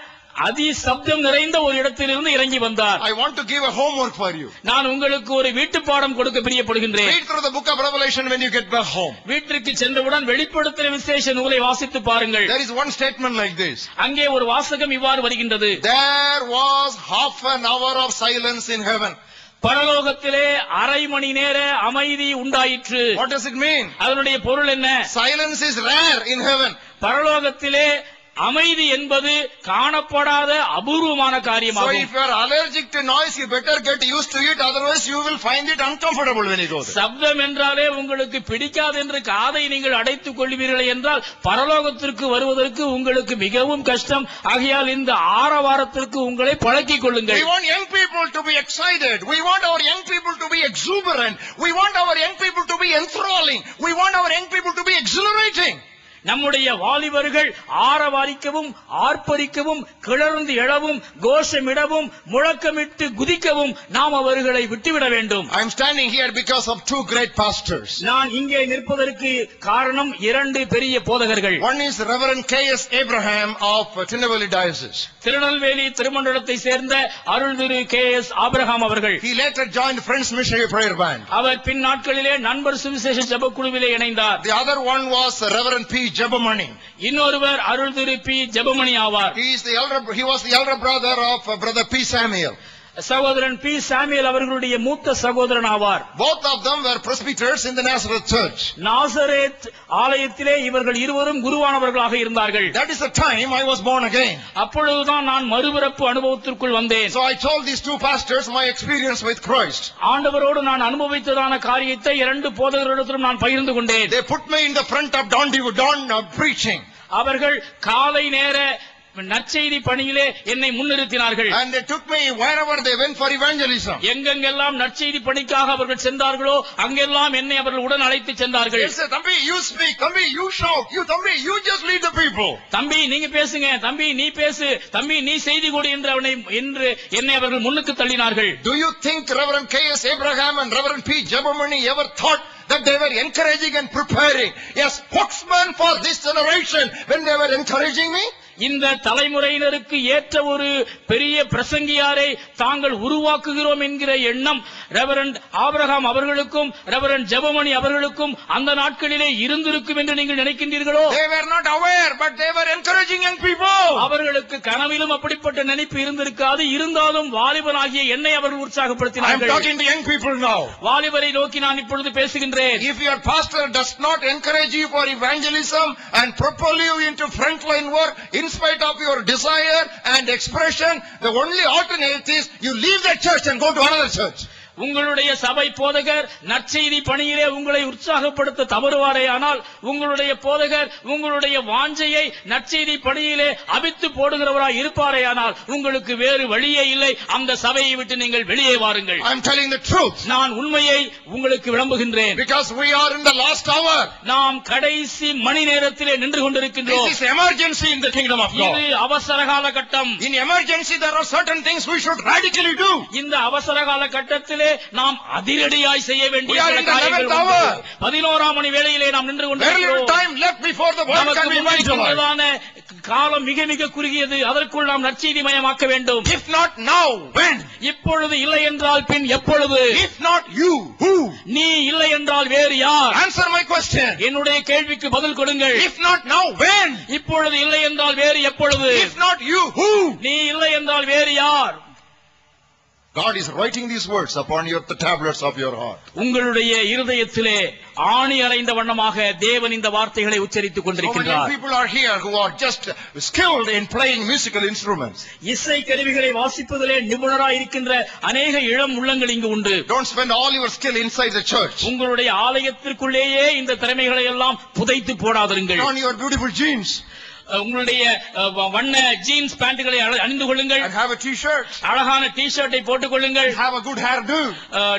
அதி சப்தம் நிறைந்த ஒரு இடத்திலிருந்து இறங்கி வந்தார். I want to give a homework for you. நான் உங்களுக்கு ஒரு வீட்டு பாடம் கொடுக்க பிரியப்படுகின்றேன். Read through the book of Revelation when you get back home. வீட்டிற்கு சென்றவுடன் வெளிப்படுத்தின விசேஷ நூலை வாசித்து பாருங்கள். There is one statement like this. அங்கே ஒரு வாசகம் இவ்வாறு வருகின்றது. There was half an hour of silence in heaven. பரலோகத்திலே அரை மணி நேர அமைதி உண்டாயிற்று. What does it mean? அதனுடைய பொருள் என்ன? Silence is rare in heaven. பரலோகத்திலே அமைதி என்பது காணப்படாத அபூர்வமான So காரியமாகும். if you are allergic to noise, you better get used to it, otherwise you will find it uncomfortable when you go there. சப்தம் என்றாலே உங்களுக்கு பிடிக்காது என்று காதை நீங்கள் அடைத்துக் கொள்வீர்கள் என்றால் பரலோகத்திற்கு வருவதற்கு உங்களுக்கு மிகவும் கஷ்டம். ஆகையால் இந்த ஆரவாரத்திற்கு உங்களை பழக்கிக் கொள்ளுங்கள். We want young people to be excited. We want our young people to be exuberant. We want our young people to be enthralling. We want our young people to be exhilarating. நம்முடைய வாலிபர்கள் ஆரவாரிக்கவும் ஆர்ப்பரிக்கவும் கிளர்ந்து எழவும் கோஷமிடவும் முழக்கமிட்டு குதிக்கவும் நாம் அவர்களை விட்டுவிட வேண்டும். I am standing here because of two great pastors. நான் இங்கே நிற்பதற்கு காரணம் இரண்டு பெரிய போதகர்கள். One is Reverend K.S. Abraham of Tinnevelly Diocese. Tirunelveli திருமண்டலத்தை சேர்ந்த அருள் திரு K.S. ஆபிரகாம் அவர்கள். He later joined Friends Missionary Prayer Band. அவர் பின் நாட்களிலே நண்பர் சுவிசேஷ ஜெப குழுவிலே இணைந்தார். The other one was Reverend P. Jebamani. இன்னொருவர் அருள் திரு பி ஜெபமணி ஆவார். He was the elder brother of Brother P. Samuel. சகோதரன் பி சாமுவேல் அவர்களுடைய மூத்த சகோதரன் ஆவார். Both of them were presbyters in the Nazareth church. Nazareth ஆலயத்திலே இவர்கள் இருவரும் குருவானவர்களாக இருந்தார்கள். That is the time I was born again. அப்பொழுதுதான் நான் மறுபிறப்பு அனுபவத்திற்குள் வந்தேன். So I told these two pastors my experience with Christ. ஆண்டவரோடு நான் அனுபவித்ததான காரியத்தை இரண்டு போதகர்களிடத்திலும் நான் பகிர்ந்து கொண்டேன். They put me in the front of dawn preaching. அவர்கள் காலை நேர நற்செய்தி பணியிலே என்னை முன்னிறுத்தினார்கள். And they took me wherever they went for evangelism. எங்கெங்கெல்லாம் நற்செய்தி பணிக்காக அவர்கள் சென்றார்களோ அங்கெல்லாம் என்னை அவர்கள் உடன் அழைத்து சென்றார்கள். They said, "Thambi, you speak. Thambi, you shout. Thambi, you just lead the people." தம்பி நீங்க பேசுங்க, தம்பி நீ பேசு, தம்பி நீ செய்தி கொடு என்று என்னை அவர்கள் முன்னுக்கு தள்ளினார்கள். Do you think Reverend K.S. Abraham and Reverend P. Jebamani ever thought that they were encouraging and preparing a spokesman for this generation when they were encouraging me? இந்த தலைமுறையினருக்கு ஏற்ற ஒரு பெரிய பிரசங்கியாரை தாங்கள் உருவாக்குகிறோம் என்கிற எண்ணம் ரெவரண்ட் ஆபிரகாம் அவர்களுக்கும் ரெவரண்ட் ஜெபமணி அவர்களுக்கும் அந்த நாட்களிலே இருந்திருக்கும் என்று நீங்கள் நினைக்கின்றீர்களோ? They were not aware, but they were encouraging young people. அவர்களுக்கு கனவிலும் அப்படிப்பட்ட நினைப்பு இருந்திருக்காது. இருந்தாலும் வாலிபனாகிய என்னை அவர்கள் உற்சாகப்படுத்தினார்கள். I am talking to young people now. வாலிபரை நோக்கி நான் இப்பொழுது பேசுகின்றேன். If your pastor does not encourage you for evangelism and propel you into frontline work in spite of your desire and expression, the only alternate is you leave that church and go to another church. உங்களுடைய சபை போதகர் நற்செய்தி பணியிலே உங்களை உற்சாகப்படுத்த தவறுவாரே ஆனால் உங்களுடைய போதகர் உங்களுடைய வாஞ்சையை நற்செய்தி பணியிலே அபித்து போடுகிறவராய் இருப்பாரே ஆனால் உங்களுக்கு வேறு வழியே இல்லை. அந்த சபையை விட்டு நீங்கள் வெளியே வாருங்கள். I am telling the truth. நான் உண்மையை உங்களுக்கு விளம்புகின்றேன். Because we are in the last hour. நாம் கடைசி மணி நேரத்திலே நின்று கொண்டிருக்கின்றோம். This is emergency in the kingdom of God. இது அவசர கால கட்டம். In emergency there are certain things we should radically do. இந்த அவசர கால கட்டத்திலே நாம் அதிரடியாய் செய்ய வேண்டிய காரியங்கள் 11ஆம் மணி வேளையிலே நாம் நின்று கொண்டிருக்கிறோம். Time left before the world can be evangelized. காலம் மிக மிக குறுகியது. அதற்குள் நாம் நற்செய்தி மயமாக்க வேண்டும். If not now, when? இப்பொழுது இல்லை என்றால் பின் எப்பொழுது? If not you, who? நீ இல்லை என்றால் வேறு யார்? Answer my question. என்னுடைய கேள்விக்கு பதில் கொடுங்கள். If not now, when? இப்பொழுது இல்லை என்றால் வேறு எப்பொழுது? If not you, who? நீ இல்லை என்றால் வேறு யார்? God is writing these words upon the tablets of your heart. உங்களுடைய இருதயத்திலே ஆணி அறைந்த வண்ணமாக தேவன் இந்த வார்த்தைகளை உச்சரித்துக் So கொண்டிருக்கிறார். many people are here who are just skilled in playing musical instruments. இசை கருவிகளை வாசிப்பதிலே நிபுணராய் இருக்கின்ற அநேக இளம் உள்ளங்கள் இங்கு உண்டு. Don't spend all your skill inside the church. உங்களுடைய ஆலயத்திற்குள்ளேயே இந்த திறமைகளை எல்லாம் புதைத்து போடாதிருங்கள். On your beautiful jeans. உங்களுடைய வண்ண ஜீன்ஸ் பேண்ட்களை அணிந்து கொள்ளுங்கள். And have a t-shirt. அழகான டி-ஷர்ட்டை போட்டுக் கொள்ளுங்கள். Have a good hairdo.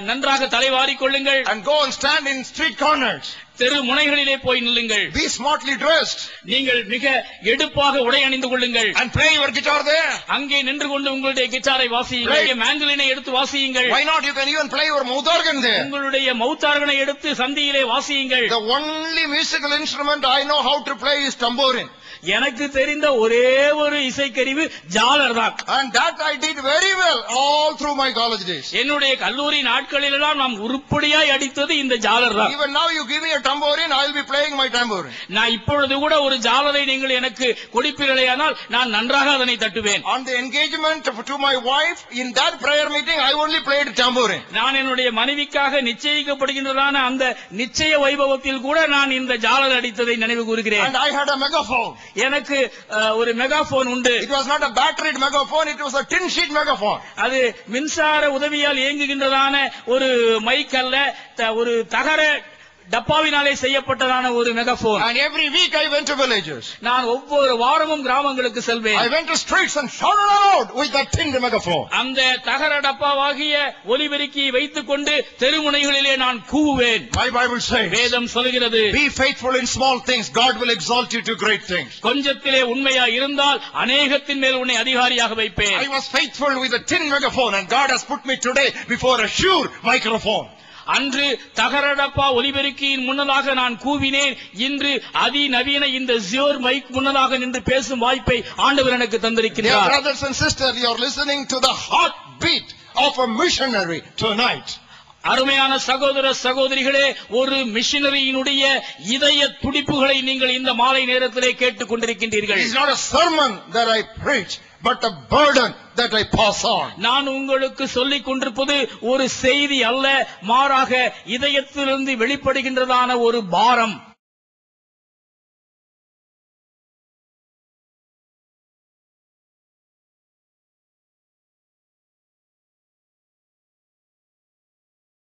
நன்றாக தலைவாரிக் கொள்ளுங்கள். And go and stand in street corners. தெரு முனைகளிலே போய் நில்லுங்கள். Be smartly dressed. நீங்கள் மிக எடுப்பாக உடை அணிந்து கொள்ளுங்கள். And play your guitar there. அங்கே நின்று கொண்டு உங்களுடைய கிட்டாரை வாசியுங்கள். மேண்டலினை எடுத்து வாசியுங்கள். Why not? You can even play your mouth organ there. உங்களுடைய மவுத் ஆர்கனை எடுத்து சந்தியிலே வாசியுங்கள். The only musical instrument I know how to play is tambourine. எனக்கு தெரிந்த ஒரே ஒரு இசைக்கருவி ஜாலர் தான். And that I did very well all through my college days. என்னுடைய கல்லூரி நாட்களிலெல்லாம் நாம் உருப்படியாய் அடித்தது இந்த ஜாலர் தான். Even now you give me a tambourine, I will be playing my tambourine. நான் இப்பொழுது கூட ஒரு ஜாலரை நீங்கள் எனக்கு கொடுப்பீர்களேயானால் நான் நன்றாக அதனை தட்டுவேன். On the engagement to my wife, in that prayer meeting, I only played tambourine. நான் என்னுடைய மனைவிக்காக நிச்சயிக்கப்படுகின்றதான அந்த நிச்சய வைபவத்தில் கூட நான் இந்த ஜாலர் அடித்ததை நினைவு கூறுகிறேன். And I had a megaphone. எனக்கு ஒரு மெகாபோன் உண்டு. It was not a battery megaphone, it was a tin sheet megaphone. அது மின்சார உதவியால் இயங்குகின்றதான ஒரு மைக் அல்ல, ஒரு தகர டப்பாவினாலே செய்யப்பட்டதான ஒரு megaphone. And every week I went to villages. நான் ஒவ்வொரு வாரமும் கிராமங்களுக்கு செல்வேன். I went to streets and shouted aloud with that tin megaphone. அந்த தகர டப்பாவாகிய ஒலிபெருக்கியை வைத்துக் கொண்டு தெருமுனைகளிலே நான் கூவுவேன். My Bible says, வேதம் சொல்கிறது, be faithful in small things, God will exalt you to great things. கொஞ்சத்திலே உண்மையா இருந்தால் அநேகத்தின் மேல் உன்னை அதிகாரியாக வைப்பேன். I was faithful with a tin megaphone and God has put me today before a sure microphone. அன்று தகரடப்பா ஒலிபெருக்கியின் முன்னதாக நான் கூவினேன். இன்று அதிநவீன இந்த ஜியோர் மைக் முன்னதாக நின்று பேசும் வாய்ப்பை ஆண்டவர் எனக்கு தந்திருக்கிறார். Dear brothers and sisters, you are listening to the heartbeat of a missionary tonight. அருமையான சகோதர சகோதரிகளே, ஒரு மிஷனரியினுடைய இதய துடிப்புகளை நீங்கள் இந்த மாலை நேரத்திலே கேட்டுக் கொண்டிருக்கின்றீர்கள். It is not a sermon that I preach, but a burden that I pass on. நான் உங்களுக்கு சொல்லிக் கொண்டிருப்பது ஒரு செய்தி அல்ல, மாறாக இதயத்திலிருந்து வெளிப்படுகின்றதான ஒரு பாரம்.